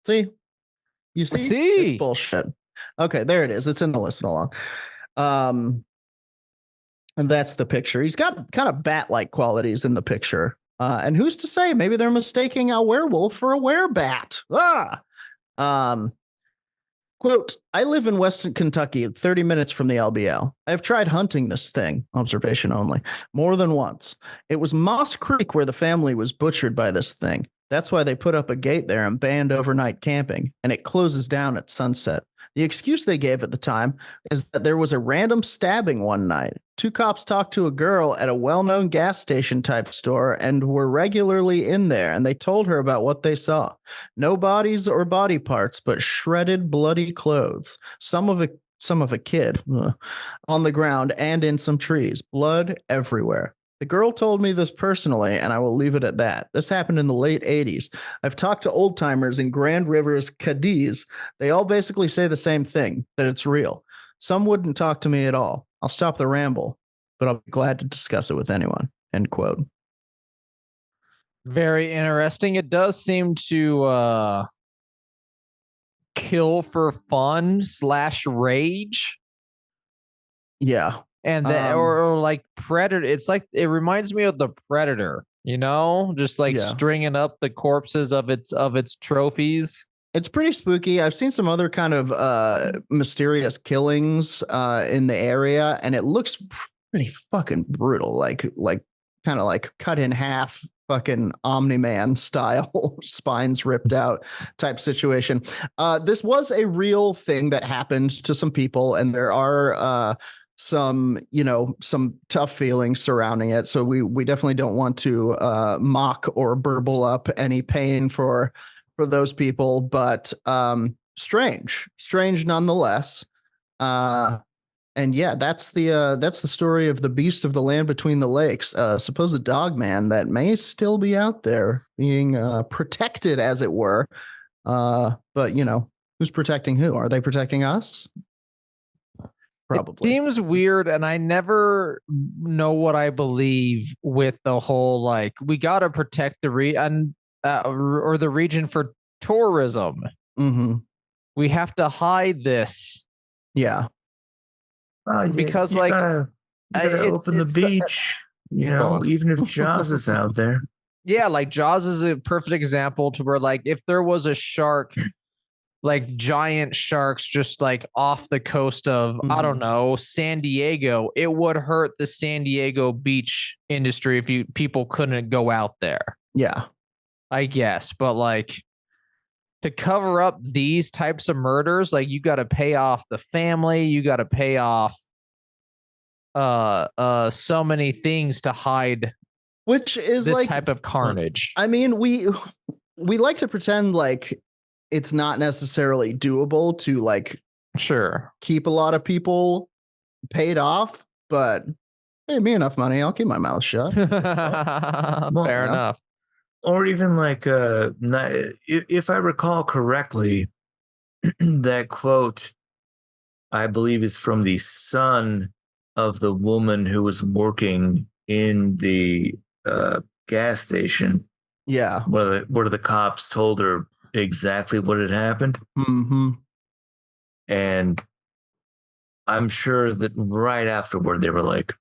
Speaker 1: see? It's bullshit. Okay, there it is. It's in the listen along. And that's the picture. He's got kind of bat-like qualities in the picture. And who's to say? Maybe they're mistaking a werewolf for a werebat. Quote, I live in Western Kentucky, 30 minutes from the LBL. I've tried hunting this thing, observation only, more than once. It was Moss Creek where the family was butchered by this thing. That's why they put up a gate there and banned overnight camping, and it closes down at sunset. The excuse they gave at the time is that there was a random stabbing one night. 2 cops talked to a girl at a well-known gas station type store and were regularly in there, and they told her about what they saw. No bodies or body parts, but shredded, bloody clothes. Some of a kid on the ground and in some trees. Blood everywhere. The girl told me this personally, and I will leave it at that. This happened in the late 80s. I've talked to old-timers in Grand River's Cadiz. They all basically say the same thing, that it's real. Some wouldn't talk to me at all. I'll stop the ramble, but I'll be glad to discuss it with anyone. End quote.
Speaker 3: Very interesting. It does seem to kill for fun / rage.
Speaker 1: Yeah.
Speaker 3: And that, or like Predator, it's like it reminds me of the Predator, just like stringing up the corpses of its trophies.
Speaker 1: It's pretty spooky. I've seen some other kind of mysterious killings in the area, and it looks pretty fucking brutal. Like kind of like cut in half, fucking Omni-Man style, spines ripped out type situation. This was a real thing that happened to some people, and there are some tough feelings surrounding it. So we definitely don't want to mock or burble up any pain for those people, but strange nonetheless. And yeah, that's the story of the beast of the land between the lakes, supposed dog man that may still be out there being protected, as it were. But who's protecting who? Are they protecting us? Probably.
Speaker 3: It seems weird, and I never know what I believe with the whole like we got to protect the region for tourism.
Speaker 1: Mm-hmm.
Speaker 3: We have to hide this.
Speaker 1: Yeah.
Speaker 3: Because
Speaker 2: you gotta open the beach, even if Jaws is out there.
Speaker 3: Yeah, like Jaws is a perfect example to where like if there was a shark, like giant sharks just like off the coast of, I don't know, San Diego, it would hurt the San Diego beach industry if people couldn't go out there.
Speaker 1: Yeah.
Speaker 3: I guess. But like to cover up these types of murders, like you got to pay off the family, you got to pay off so many things to hide
Speaker 1: which is
Speaker 3: this
Speaker 1: like
Speaker 3: type of carnage.
Speaker 1: I mean, we like to pretend like it's not necessarily doable to like
Speaker 3: Sure
Speaker 1: keep a lot of people paid off, but pay me enough money, I'll keep my mouth shut.
Speaker 3: Fair enough.
Speaker 2: Or even like if I recall correctly, that quote I believe is from the son of the woman who was working in the gas station.
Speaker 1: Yeah,
Speaker 2: where the cops told her exactly what had happened.
Speaker 1: Mm-hmm.
Speaker 2: And I'm sure that right afterward they were like,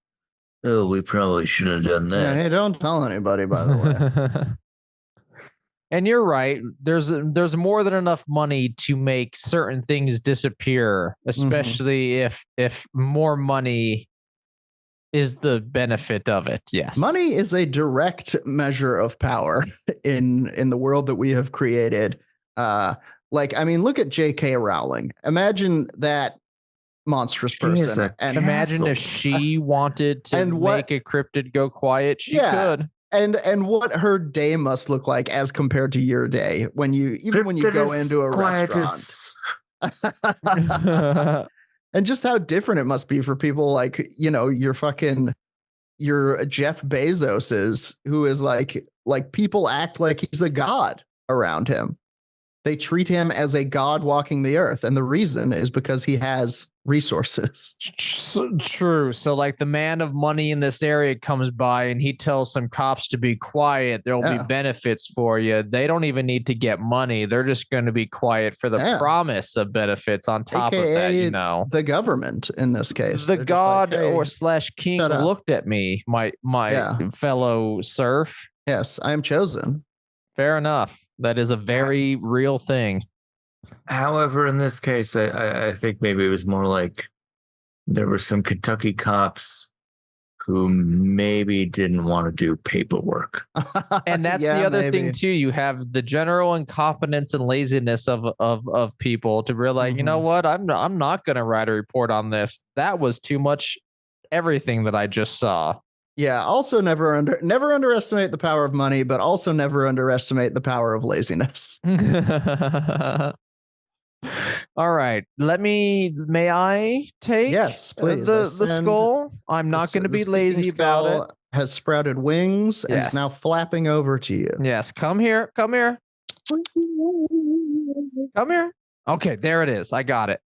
Speaker 2: "Oh, we probably shouldn't have done that."
Speaker 1: Yeah, hey, don't tell anybody, by the way.
Speaker 3: And you're right. There's more than enough money to make certain things disappear, especially if more money is the benefit of it. Yes.
Speaker 1: Money is a direct measure of power in the world that we have created. Like, I mean, look at J.K. Rowling. Imagine that monstrous person.
Speaker 3: And imagine if she wanted to make a cryptid go quiet, she could.
Speaker 1: And what her day must look like as compared to your day when you go into a restaurant. And just how different it must be for people like, your Jeff Bezos who is like people act like he's a god around him. They treat him as a god walking the earth. And the reason is because he has resources.
Speaker 3: True. So like the man of money in this area comes by and he tells some cops to be quiet. There'll be benefits for you. They don't even need to get money. They're just going to be quiet for the promise of benefits on top
Speaker 1: AKA
Speaker 3: of that,
Speaker 1: the government in this case.
Speaker 3: The god like, hey, or / king looked at me, my fellow serf.
Speaker 1: Yes, I am chosen.
Speaker 3: Fair enough. That is a very real thing.
Speaker 2: However, in this case, I think maybe it was more like there were some Kentucky cops who maybe didn't want to do paperwork.
Speaker 3: And that's the other thing too. You have the general incompetence and laziness of people to realize, you know what, I'm not going to write a report on this. That was too much everything that I just saw.
Speaker 1: Yeah. Also, never underestimate the power of money, but also never underestimate the power of laziness.
Speaker 3: All right. May I take?
Speaker 1: Yes, please.
Speaker 3: The skull. I'm not going to be lazy about it.
Speaker 1: Has sprouted wings and is now flapping over to you.
Speaker 3: Yes. Come here. Come here. Come here. Okay. There it is. I got it.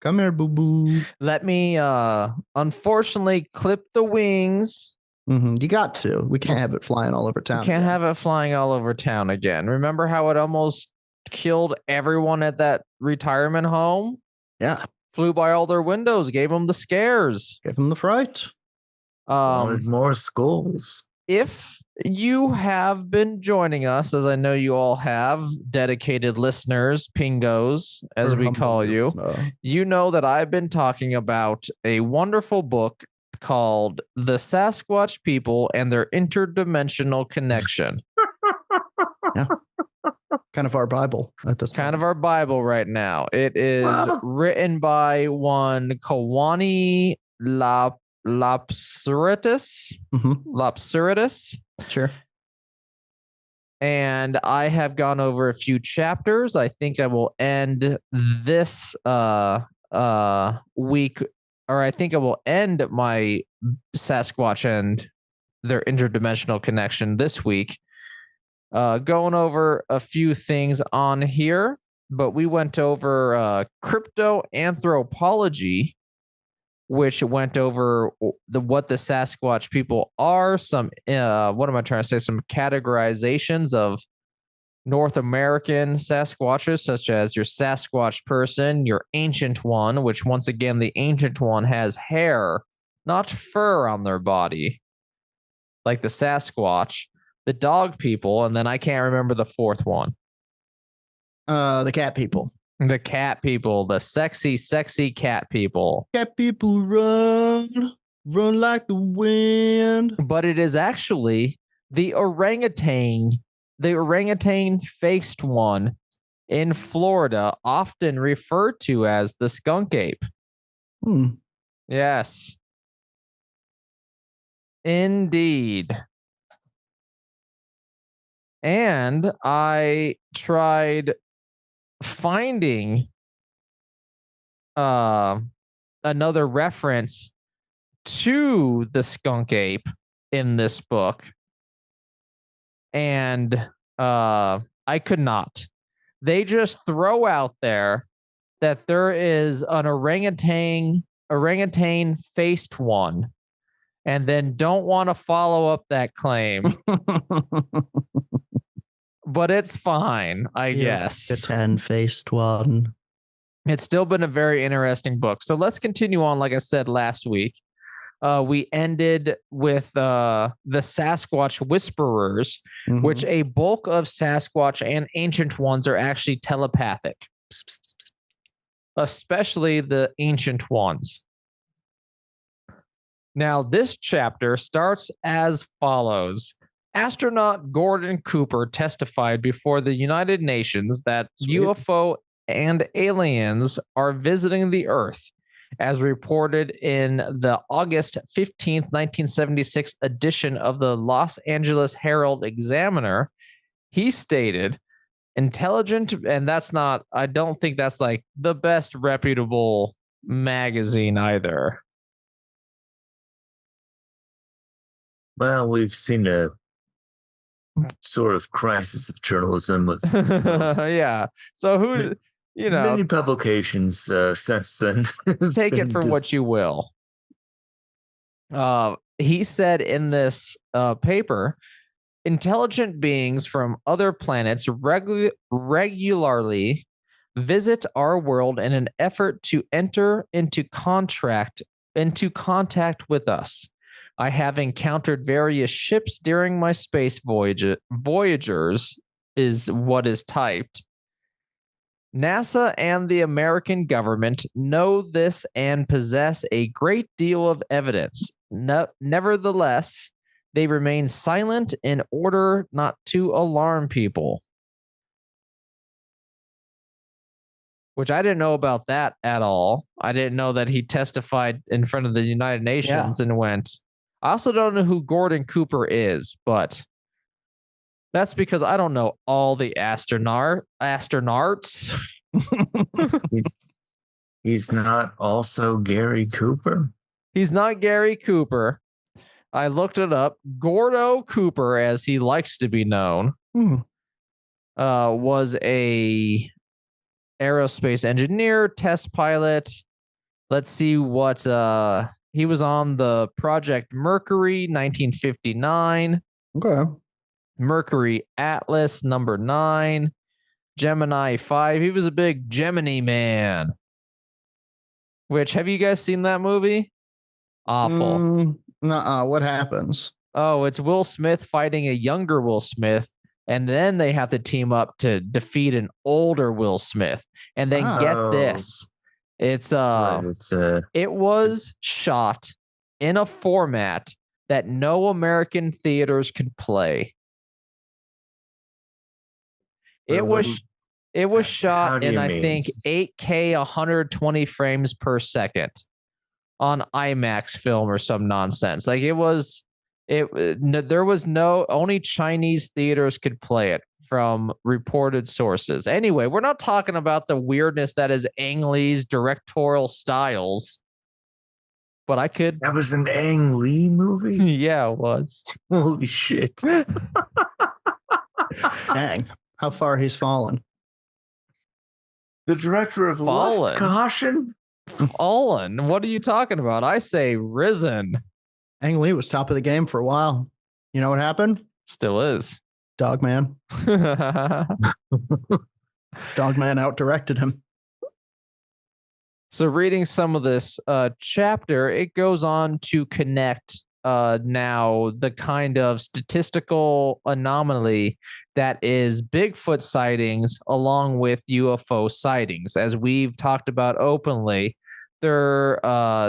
Speaker 1: Come here, boo boo.
Speaker 3: Let me unfortunately clip the wings.
Speaker 1: You got to. We can't have it flying all over town.
Speaker 3: We can't have it flying all over town again. Remember how it almost killed everyone at that retirement home?
Speaker 1: Yeah.
Speaker 3: Flew by all their windows, gave them the scares.
Speaker 1: Gave them the fright.
Speaker 2: More skulls.
Speaker 3: If you have been joining us, as I know you all have, dedicated listeners, pingos, as we call you, you know that I've been talking about a wonderful book called The Sasquatch People and Their Interdimensional Connection.
Speaker 1: Yeah. Kind of our Bible at this point.
Speaker 3: Kind of our Bible right now. It is written by one Kawani Lapsuritis. Lapsuritis.
Speaker 1: Sure.
Speaker 3: And I have gone over a few chapters. I think I will end this week, or I think I will end my Sasquatch and Their Interdimensional Connection this week. Going over a few things on here, but we went over crypto anthropology, which went over what the Sasquatch people are, some what am I trying to say? Some categorizations of North American Sasquatches, such as your Sasquatch person, your ancient one, which once again, the ancient one has hair, not fur on their body, like the Sasquatch, the dog people, and then I can't remember the fourth one.
Speaker 1: The cat people.
Speaker 3: The cat people, the sexy, sexy cat people.
Speaker 1: Cat people run like the wind.
Speaker 3: But it is actually the orangutan faced one in Florida, often referred to as the skunk ape. Yes. Indeed. And I tried finding another reference to the skunk ape in this book, and I could not. They just throw out there that there is an orangutan faced one, and then don't want to follow up that claim. But it's fine, I guess.
Speaker 1: The 10-faced one.
Speaker 3: It's still been a very interesting book. So let's continue on. Like I said last week, we ended with the Sasquatch Whisperers, which a bulk of Sasquatch and ancient ones are actually telepathic, especially the ancient ones. Now, this chapter starts as follows. Astronaut Gordon Cooper testified before the United Nations that UFO and aliens are visiting the Earth, as reported in the August 15th, 1976 edition of the Los Angeles Herald Examiner. He stated, intelligent, and that's not, I don't think that's like the best reputable magazine either.
Speaker 2: Well, we've seen a sort of crisis of journalism with
Speaker 3: yeah. So who,
Speaker 2: many publications since then.
Speaker 3: Take it for what you will. He said in this paper, intelligent beings from other planets regularly visit our world in an effort to enter into contact with us. I have encountered various ships during my space voyagers is what is typed. NASA and the American government know this and possess a great deal of evidence. Nevertheless, they remain silent in order not to alarm people. Which I didn't know about that at all. I didn't know that he testified in front of the United Nations and went. I also don't know who Gordon Cooper is, but that's because I don't know all the astronauts.
Speaker 2: He's not also Gary Cooper?
Speaker 3: He's not Gary Cooper. I looked it up. Gordo Cooper, as he likes to be known, was a aerospace engineer, test pilot. Let's see what he was on the Project Mercury, 1959.
Speaker 1: Okay.
Speaker 3: Mercury Atlas, number 9. Gemini 5. He was a big Gemini man. Which, have you guys seen that movie? Awful.
Speaker 1: Nuh-uh. What happens?
Speaker 3: Oh, it's Will Smith fighting a younger Will Smith, and then they have to team up to defeat an older Will Smith. And then get this. It was shot in a format that no American theaters could play. It was shot in, I think, 8K 120 frames per second on IMAX film or some nonsense. Like there was only Chinese theaters could play it from reported sources. Anyway, we're not talking about the weirdness that is Ang Lee's directorial styles, but I could.
Speaker 2: That was an Ang Lee movie?
Speaker 3: Yeah, it was.
Speaker 2: Holy shit.
Speaker 1: Dang, how far he's fallen.
Speaker 2: The director of Lust Caution?
Speaker 3: Fallen? What are you talking about? I say risen.
Speaker 1: Ang Lee was top of the game for a while. You know what happened?
Speaker 3: Still is.
Speaker 1: Dogman. Dogman out-directed him.
Speaker 3: So reading some of this chapter, it goes on to connect now the kind of statistical anomaly that is Bigfoot sightings along with UFO sightings. As we've talked about openly, there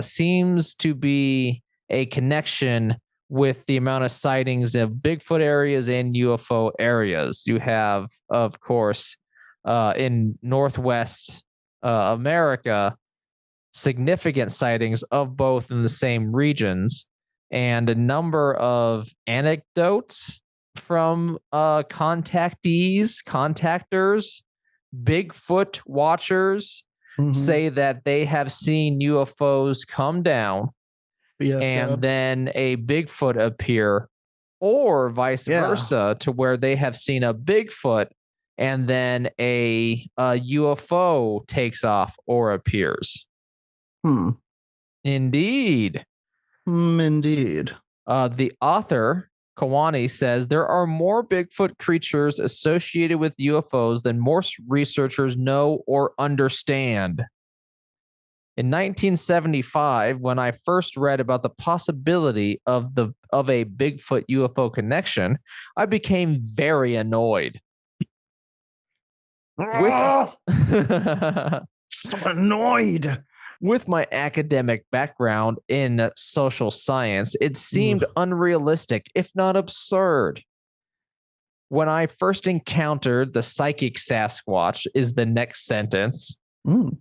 Speaker 3: seems to be a connection with the amount of sightings of Bigfoot areas and UFO areas. You have, of course, in Northwest America, significant sightings of both in the same regions, and a number of anecdotes from contactors, Bigfoot watchers say that they have seen UFOs come down and then a Bigfoot appear, or vice versa, to where they have seen a Bigfoot and then a UFO takes off or appears. Indeed.
Speaker 1: Indeed.
Speaker 3: The author, Kawani, says there are more Bigfoot creatures associated with UFOs than most researchers know or understand. In 1975, when I first read about the possibility of a Bigfoot UFO connection, I became very annoyed.
Speaker 1: So annoyed.
Speaker 3: With my academic background in social science, it seemed unrealistic, if not absurd. When I first encountered the psychic Sasquatch is the next sentence. And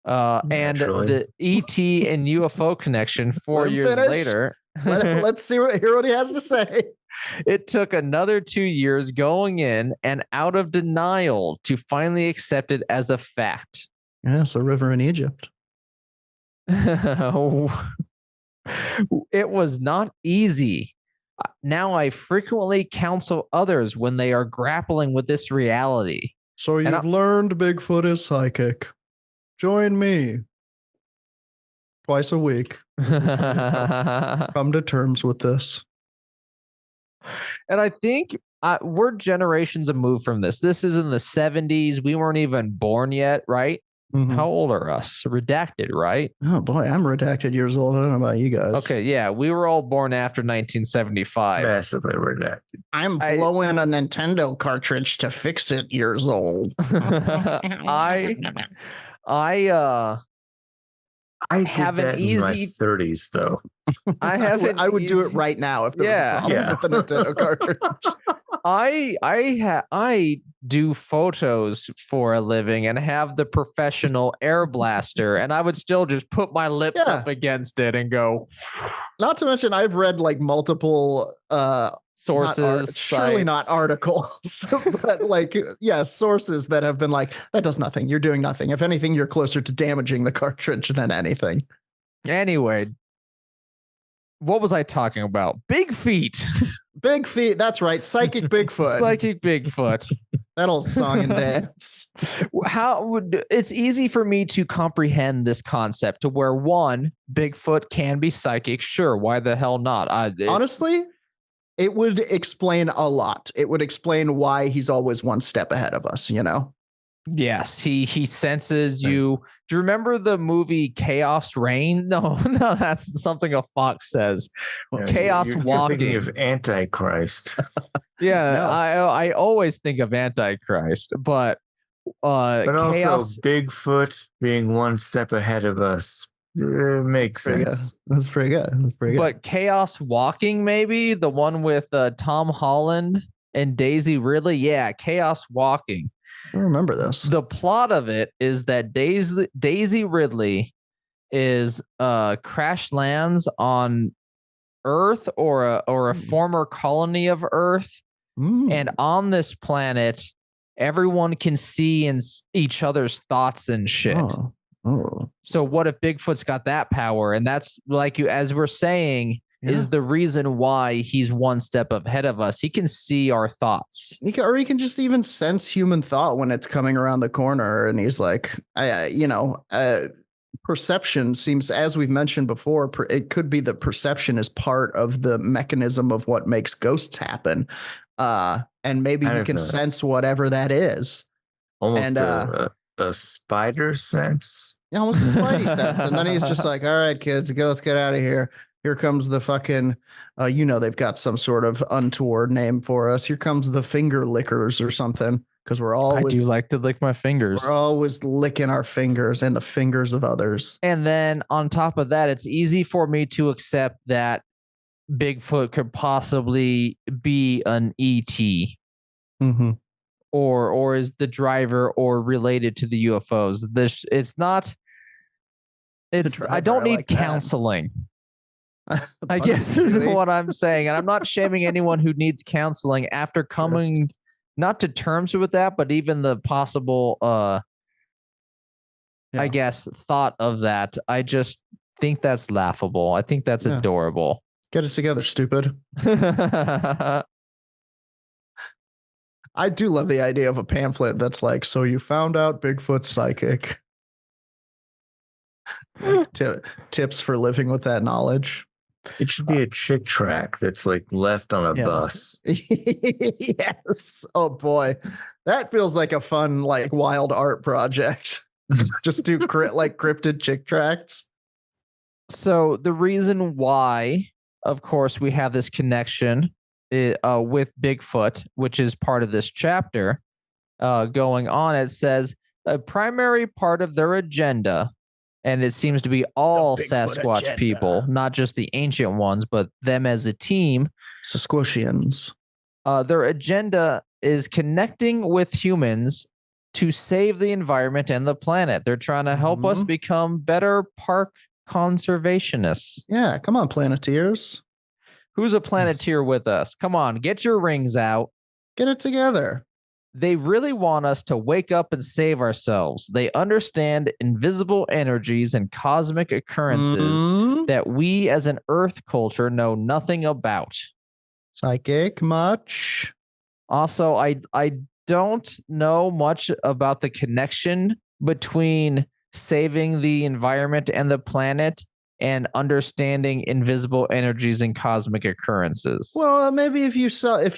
Speaker 3: the ET and UFO connection 4 years later.
Speaker 1: Let's hear what he has to say.
Speaker 3: It took another 2 years going in and out of denial to finally accept it as a fact.
Speaker 1: Yes, a river in Egypt.
Speaker 3: It was not easy. Now I frequently counsel others when they are grappling with this reality.
Speaker 1: So you've learned Bigfoot is psychic. Join me twice a week. Come to terms with this.
Speaker 3: And I think we're generations removed from this. This is in the 70s. We weren't even born yet, right? How old are us? Redacted, right?
Speaker 1: Oh boy, I'm redacted years old. I don't know about you guys.
Speaker 3: Okay, yeah, we were all born after 1975.
Speaker 2: Massively redacted.
Speaker 1: I'm blowing a Nintendo cartridge to fix it years old.
Speaker 2: I have an easy in my 30s though.
Speaker 1: I would do it right now if there was a problem with the Nintendo cartridge.
Speaker 3: I do photos for a living and have the professional air blaster, and I would still just put my lips up against it and go.
Speaker 1: Not to mention, I've read like multiple
Speaker 3: sources,
Speaker 1: surely not articles, but like sources that have been like, that does nothing. You're doing nothing. If anything, you're closer to damaging the cartridge than anything.
Speaker 3: Anyway, what was I talking about? Big feet.
Speaker 1: Big feet. That's right. Psychic Bigfoot.
Speaker 3: Psychic Bigfoot.
Speaker 1: That old song and dance.
Speaker 3: It's easy for me to comprehend this concept to where one, Bigfoot can be psychic. Sure. Why the hell not?
Speaker 1: Honestly, it would explain a lot. It would explain why he's always one step ahead of us, you know?
Speaker 3: Yes, he senses you. Do you remember the movie Chaos Reign? No, that's something a fox says. Chaos Walking.
Speaker 2: You're thinking of Antichrist.
Speaker 3: Yeah, I always think of Antichrist, but
Speaker 2: also
Speaker 3: Chaos...
Speaker 2: Bigfoot being one step ahead of us. It makes sense.
Speaker 1: That's pretty good.
Speaker 3: But Chaos Walking, maybe the one with Tom Holland and Daisy Ridley. Yeah, Chaos Walking.
Speaker 1: I remember this.
Speaker 3: The plot of it is that Daisy Ridley is crash lands on Earth or a former colony of Earth, and on this planet, everyone can see in each other's thoughts and shit. So what if Bigfoot's got that power? And that's like as we're saying. Is the reason why he's one step ahead of us. He can see our thoughts. He
Speaker 1: can just even sense human thought when it's coming around the corner. And he's like, perception seems, as we've mentioned before, it could be that perception is part of the mechanism of what makes ghosts happen. And maybe he can sense whatever that is.
Speaker 2: Almost a spider sense.
Speaker 1: Yeah, almost a spidey sense. And then he's just like, all right, kids, let's get out of here. Here comes the fucking, they've got some sort of untoward name for us. Here comes the finger lickers or something. Because I
Speaker 3: do like to lick my fingers.
Speaker 1: We're always licking our fingers and the fingers of others.
Speaker 3: And then on top of that, it's easy for me to accept that Bigfoot could possibly be an ET. or is the driver or related to the UFOs. It's not. It's
Speaker 1: driver,
Speaker 3: I don't
Speaker 1: I
Speaker 3: need
Speaker 1: like that.
Speaker 3: counseling. I guess is what I'm saying, and I'm not shaming anyone who needs counseling after coming not to terms with that, but even the possible, I guess, thought of that. I just think that's laughable. I think that's adorable.
Speaker 1: Get it together, stupid. I do love the idea of a pamphlet that's like, so you found out Bigfoot's psychic. Like, tips for living with that knowledge.
Speaker 2: It should be a chick track that's like left on a bus.
Speaker 1: Yes. Oh boy, that feels like a fun, like wild art project. Just do cryptid chick tracks.
Speaker 3: So the reason why, of course, we have this connection with Bigfoot, which is part of this chapter going on, it says a primary part of their agenda, and it seems to be all Sasquatch agenda. People, not just the ancient ones, but them as a team.
Speaker 1: Sasquatchians.
Speaker 3: Their agenda is connecting with humans to save the environment and the planet. They're trying to help us become better park conservationists.
Speaker 1: Yeah, come on, Planeteers.
Speaker 3: Who's a Planeteer with us? Come on, get your rings out.
Speaker 1: Get it together.
Speaker 3: They really want us to wake up and save ourselves. They understand invisible energies and cosmic occurrences that we as an Earth culture know nothing about.
Speaker 1: Psychic much?
Speaker 3: Also, I don't know much about the connection between saving the environment and the planet and understanding invisible energies and cosmic occurrences.
Speaker 1: Well, maybe if you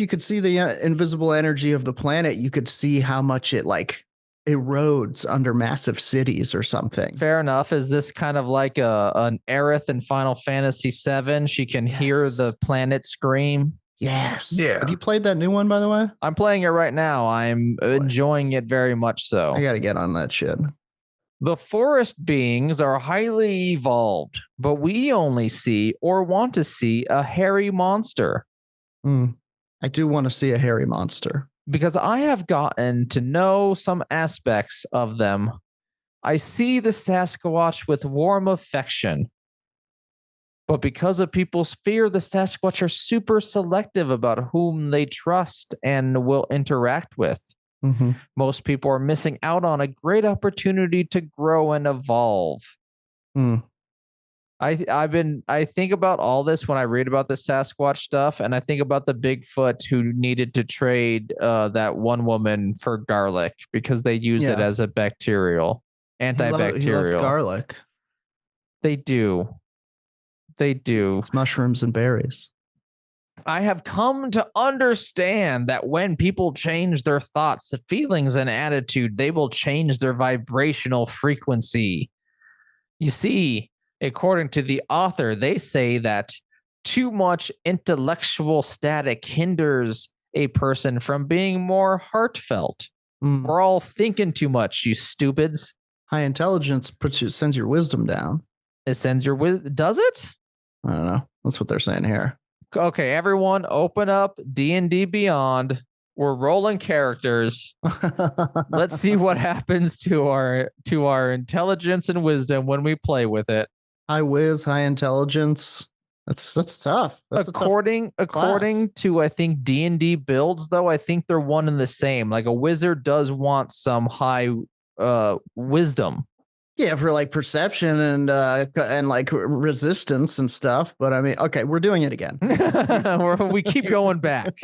Speaker 1: could see the invisible energy of the planet, you could see how much it like erodes under massive cities or something.
Speaker 3: Fair enough. Is this kind of like an Aerith in Final Fantasy VII? She can hear the planet scream.
Speaker 1: Yes.
Speaker 2: Yeah.
Speaker 1: Have you played that new one, by the way?
Speaker 3: I'm playing it right now. I'm enjoying it very much so.
Speaker 1: I got to get on that shit.
Speaker 3: The forest beings are highly evolved, but we only see or want to see a hairy monster.
Speaker 1: I do want to see a hairy monster.
Speaker 3: Because I have gotten to know some aspects of them. I see the Sasquatch with warm affection. But because of people's fear, the Sasquatch are super selective about whom they trust and will interact with. Most people are missing out on a great opportunity to grow and evolve. I think about all this when I read about the Sasquatch stuff, and I think about the Bigfoot who needed to trade that one woman for garlic because they use it as a antibacterial.
Speaker 1: He loved garlic.
Speaker 3: They do.
Speaker 1: It's mushrooms and berries.
Speaker 3: I have come to understand that when people change their thoughts, feelings, and attitude, they will change their vibrational frequency. You see, according to the author, they say that too much intellectual static hinders a person from being more heartfelt. We're all thinking too much, you stupids.
Speaker 1: High intelligence sends your wisdom down.
Speaker 3: It sends your wisdom. Does it?
Speaker 1: I don't know. That's what they're saying here.
Speaker 3: Okay, everyone, open up D&D Beyond. We're rolling characters. Let's see what happens to our intelligence and wisdom when we play with it.
Speaker 1: High whiz, high intelligence. That's tough.
Speaker 3: According to I think D&D builds, though, I think they're one and the same. Like a wizard does want some high wisdom.
Speaker 1: Yeah, for like perception and like resistance and stuff. But I mean, okay, we're doing it again.
Speaker 3: We keep going back.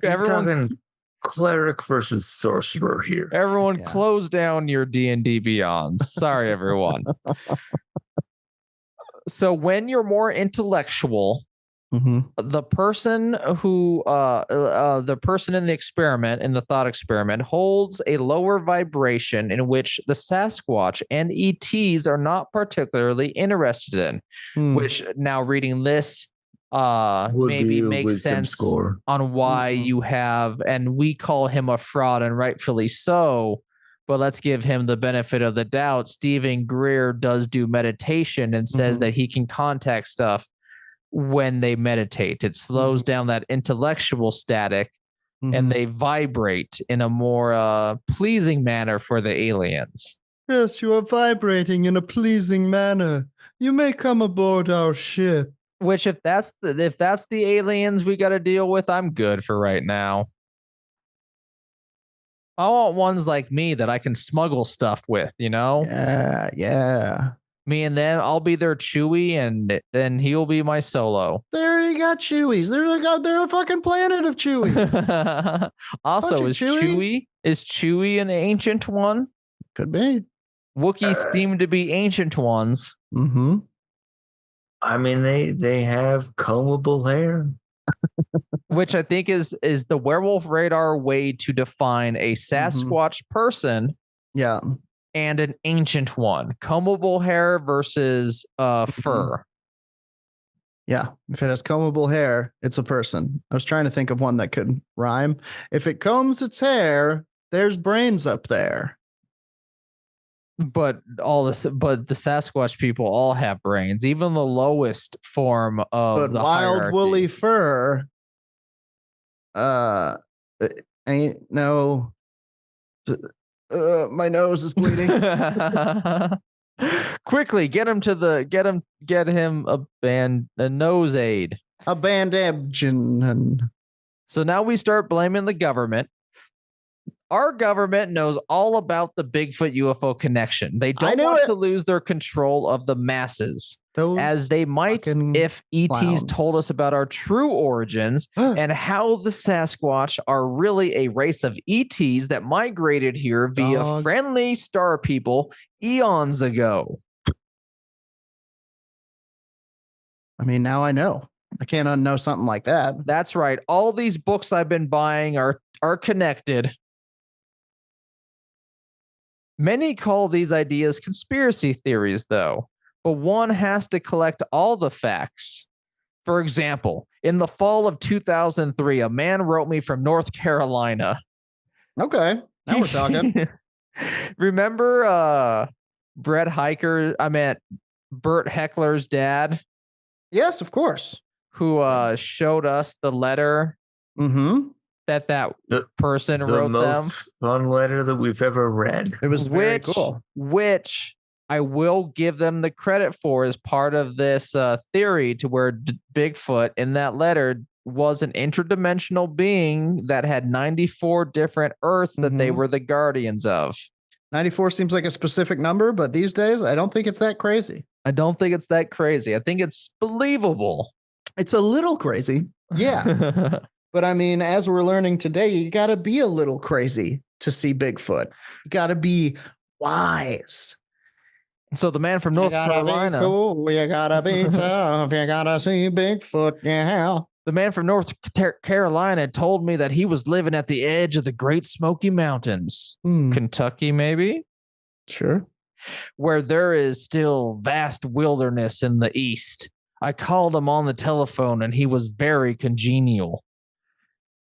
Speaker 2: Everyone talking cleric versus sorcerer here.
Speaker 3: Everyone, close down your D&D Beyonds. Sorry, everyone. So when you're more intellectual, the person who the person in the experiment, in the thought experiment, holds a lower vibration in which the Sasquatch and ETs are not particularly interested in. Which now reading this maybe makes sense on why you have, and we call him a fraud, and rightfully so. But let's give him the benefit of the doubt. Stephen Greer does do meditation and says that he can contact stuff when they meditate. It slows down that intellectual static and they vibrate in a more pleasing manner for the aliens.
Speaker 1: Yes, you are vibrating in a pleasing manner. You may come aboard our ship.
Speaker 3: Which, if that's the aliens we got to deal with, I'm good for right now. I want ones like me that I can smuggle stuff with, you know?
Speaker 1: Yeah.
Speaker 3: Me and them, I'll be their Chewie, and then he'll be my Solo.
Speaker 1: They already got Chewies. They're a fucking planet of Chewies.
Speaker 3: Also, is Chewie an ancient one?
Speaker 1: Could be.
Speaker 3: Wookiees seem to be ancient ones.
Speaker 1: Mm-hmm.
Speaker 2: I mean, they have combable hair.
Speaker 3: Which I think is the Werewolf Radar way to define a Sasquatch person.
Speaker 1: Yeah.
Speaker 3: And an ancient one. Combable hair versus fur.
Speaker 1: Yeah. If it has combable hair, it's a person. I was trying to think of one that could rhyme. If it combs its hair, there's brains up there.
Speaker 3: But the Sasquatch people all have brains, even the lowest form of the
Speaker 1: wild
Speaker 3: hierarchy.
Speaker 1: woolly fur ain't no my nose is bleeding.
Speaker 3: Quickly get him a nose aid,
Speaker 1: a bandage.
Speaker 3: So now we start blaming the government. Our government knows all about the Bigfoot UFO connection. They don't want to lose their control of the masses, as they might if ETs told us about our true origins and how the Sasquatch are really a race of ETs that migrated here via friendly star people eons ago.
Speaker 1: I mean, now I know. I can't unknow something like that.
Speaker 3: That's right. All these books I've been buying are connected. Many call these ideas conspiracy theories, though, but one has to collect all the facts. For example, in the fall of 2003, a man wrote me from North Carolina.
Speaker 1: Okay, now we're talking.
Speaker 3: Remember Bert Heckler's dad?
Speaker 1: Yes, of course.
Speaker 3: Who showed us the letter that person wrote them.
Speaker 2: The most fun letter that we've ever read.
Speaker 1: It was very cool.
Speaker 3: Which I will give them the credit for as part of this theory to where Bigfoot in that letter was an interdimensional being that had 94 different Earths that they were the guardians of.
Speaker 1: 94 seems like a specific number, but these days, I don't think it's that crazy.
Speaker 3: I don't think it's that crazy. I think it's believable.
Speaker 1: It's a little crazy. Yeah. But I mean, as we're learning today, you got to be a little crazy to see Bigfoot. You got to be wise.
Speaker 3: So the man from North Carolina.
Speaker 1: Cool. You got to be tough. You got to see Bigfoot. Yeah.
Speaker 3: The man from North Carolina told me that he was living at the edge of the Great Smoky Mountains. Kentucky, maybe?
Speaker 1: Sure.
Speaker 3: Where there is still vast wilderness in the east. I called him on the telephone and he was very congenial.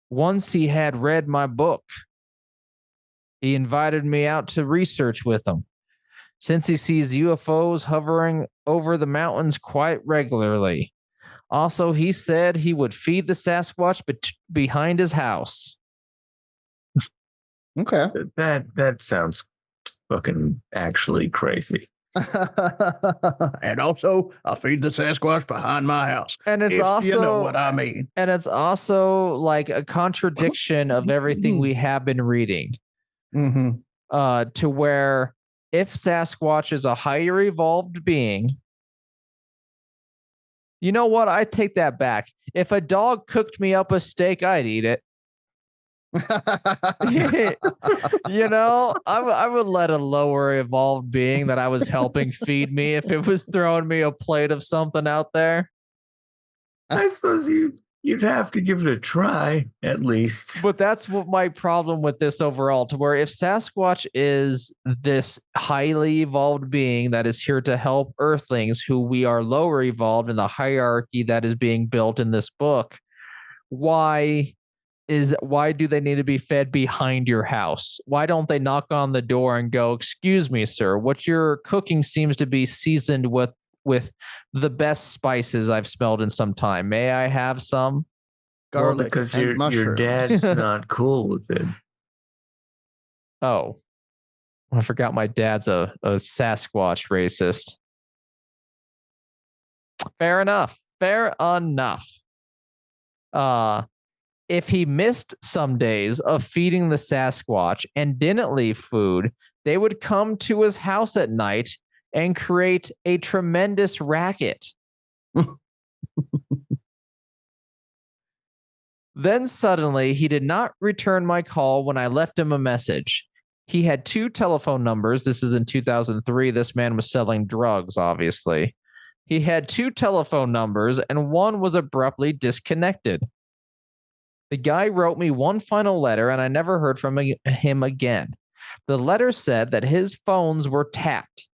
Speaker 3: Once he had read my book, he invited me out to research with him. Since he sees UFOs hovering over the mountains quite regularly. Also, he said he would feed the Sasquatch behind his house.
Speaker 1: Okay.
Speaker 2: That sounds fucking actually crazy.
Speaker 1: And also, I feed the Sasquatch behind my house.
Speaker 3: And it's also,
Speaker 1: you know what I mean.
Speaker 3: And it's also like a contradiction of everything we have been reading. To where if Sasquatch is a higher evolved being, you know what? I take that back. If a dog cooked me up a steak, I'd eat it. You know, I would let a lower evolved being that I was helping feed me if it was throwing me a plate of something out there.
Speaker 2: I suppose you'd have to give it a try at least.
Speaker 3: But that's what my problem with this overall, to where if Sasquatch is this highly evolved being that is here to help Earthlings who we are lower evolved in the hierarchy that is being built in this book, why do they need to be fed behind your house? Why don't they knock on the door and go, "Excuse me, sir, what you're cooking seems to be seasoned with the best spices I've smelled in some time. May I have some?"
Speaker 1: garlic,
Speaker 2: because
Speaker 1: and
Speaker 2: your
Speaker 1: mushrooms.
Speaker 2: dad's not cool with it.
Speaker 3: Oh, I forgot my dad's a Sasquatch racist. Fair enough. Fair enough. If he missed some days of feeding the Sasquatch and didn't leave food, they would come to his house at night and create a tremendous racket. Then suddenly, he did not return my call when I left him a message. He had 2 telephone numbers. This is in 2003. This man was selling drugs, obviously. He had 2 telephone numbers, and one was abruptly disconnected. The guy wrote me one final letter, and I never heard from him again. The letter said that his phones were tapped.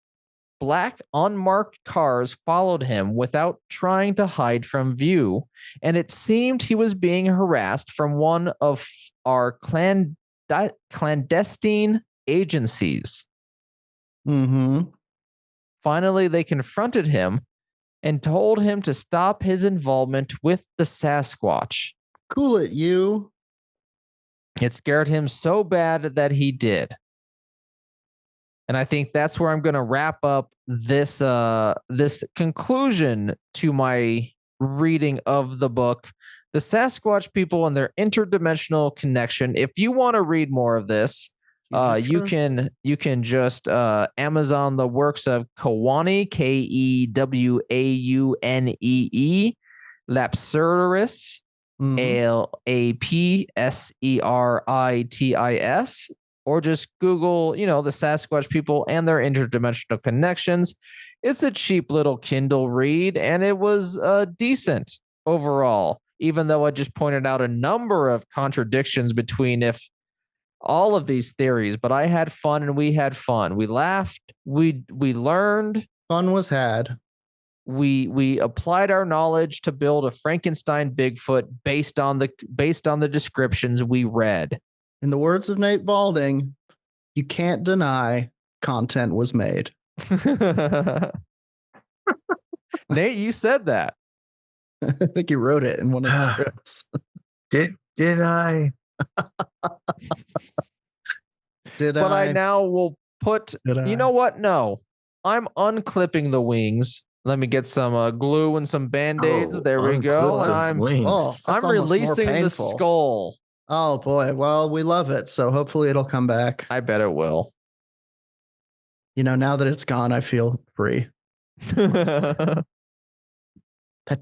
Speaker 3: Black unmarked cars followed him without trying to hide from view, and it seemed he was being harassed from one of our clandestine agencies.
Speaker 1: Mm-hmm.
Speaker 3: Finally, they confronted him and told him to stop his involvement with the Sasquatch.
Speaker 1: Cool it, you.
Speaker 3: It scared him so bad that he did. And I think that's where I'm going to wrap up this this conclusion to my reading of the book, The Sasquatch People and Their Interdimensional Connection. If you want to read more of this, you can just Amazon the works of Kewaunee, Kewaunee, Lapseritis, Lapseritis, or just Google, the Sasquatch People and Their Interdimensional Connections. It's a cheap little Kindle read, and it was decent overall, even though I just pointed out a number of contradictions between all of these theories. But I had fun, and we had fun. We laughed. We learned.
Speaker 1: Fun was had.
Speaker 3: We applied our knowledge to build a Frankenstein Bigfoot based on the descriptions we read.
Speaker 1: In the words of Nate Balding, you can't deny content was made.
Speaker 3: Nate, you said that.
Speaker 1: I think you wrote it in one of the scripts.
Speaker 2: Did I?
Speaker 3: But I now will put. You know what? No, I'm unclipping the wings. Let me get some glue and some Band-Aids. There we go. And I'm releasing the skull.
Speaker 1: Oh boy. Well, we love it. So hopefully it'll come back.
Speaker 3: I bet it will.
Speaker 1: Now that it's gone, I feel free. That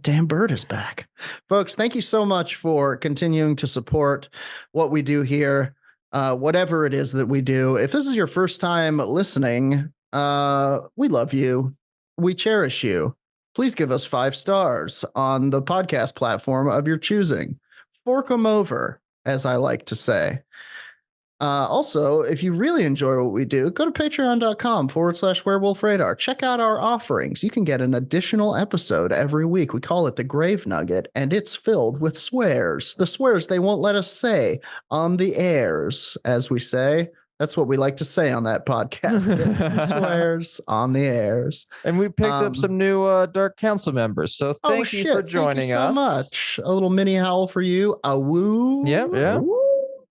Speaker 1: damn bird is back. Folks, thank you so much for continuing to support what we do here. Whatever it is that we do. If this is your first time listening, we love you. We cherish you. Please give us 5 stars on the podcast platform of your choosing. Fork 'em over, as I like to say. Also, if you really enjoy what we do, go to patreon.com/werewolf radar. Check out our offerings. You can get an additional episode every week. We call it the Grave Nugget, and it's filled with swears. The swears they won't let us say on the airs, as we say. That's what we like to say on that podcast. Get some swears on the airs.
Speaker 3: And we picked up some new Dark Council members. So thank you for joining us.
Speaker 1: Thank you so much. A little mini howl for you. A woo.
Speaker 3: Yeah.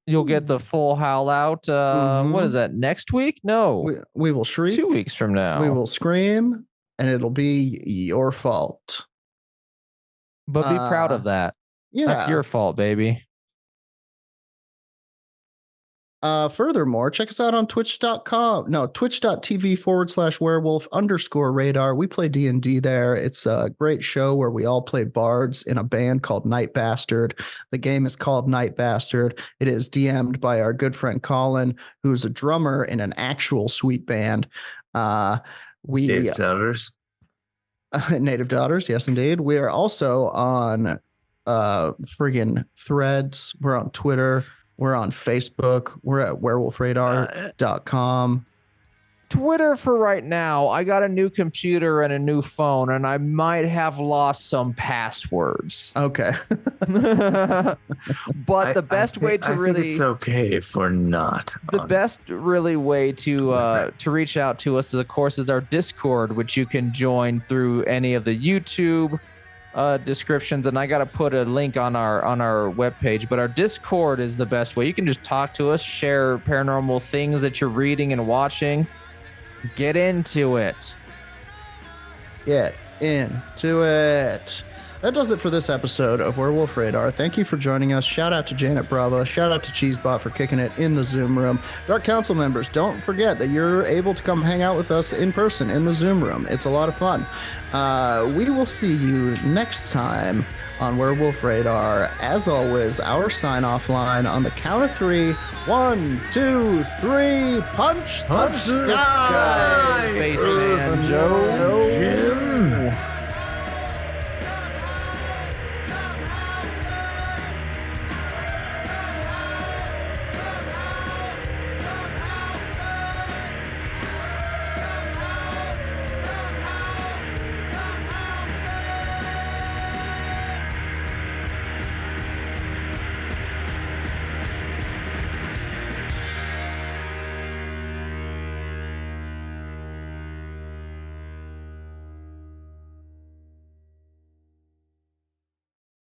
Speaker 3: You'll get the full howl out. What is that? Next week? No.
Speaker 1: We will shriek.
Speaker 3: 2 weeks from now.
Speaker 1: We will scream, and it'll be your fault.
Speaker 3: But be proud of that.
Speaker 1: Yeah.
Speaker 3: That's your fault, baby.
Speaker 1: Furthermore, check us out on twitch.tv/werewolf_radar. We play D&D there. It's a great show where we all play bards in a band called Night Bastard. The game is called Night Bastard. It is DM'd by our good friend Colin, who's a drummer in an actual sweet band.
Speaker 2: Native Daughters.
Speaker 1: Native Daughters, yes, indeed. We are also on friggin' Threads. We're on Twitter. We're on Facebook. We're at werewolfradar.com.
Speaker 3: Twitter for right now. I got a new computer and a new phone, and I might have lost some passwords.
Speaker 1: Okay.
Speaker 3: But the best way to really... I
Speaker 2: think it's okay if we're not.
Speaker 3: The best really way to reach out to us, of course, is our Discord, which you can join through any of the YouTube descriptions, and I got to put a link on our webpage, but our Discord is the best way. You can just talk to us, share paranormal things that you're reading and watching. Get into it.
Speaker 1: Get into it. That does it for this episode of Werewolf Radar. Thank you for joining us. Shout out to Janet Bravo. Shout out to Cheesebot for kicking it in the Zoom room. Dark Council members, don't forget that you're able to come hang out with us in person in the Zoom room. It's a lot of fun. We will see you next time on Werewolf Radar. As always, our sign-off line on the count of 3. 1, 2, 3. Punch the sky.
Speaker 3: Spaceman Joe.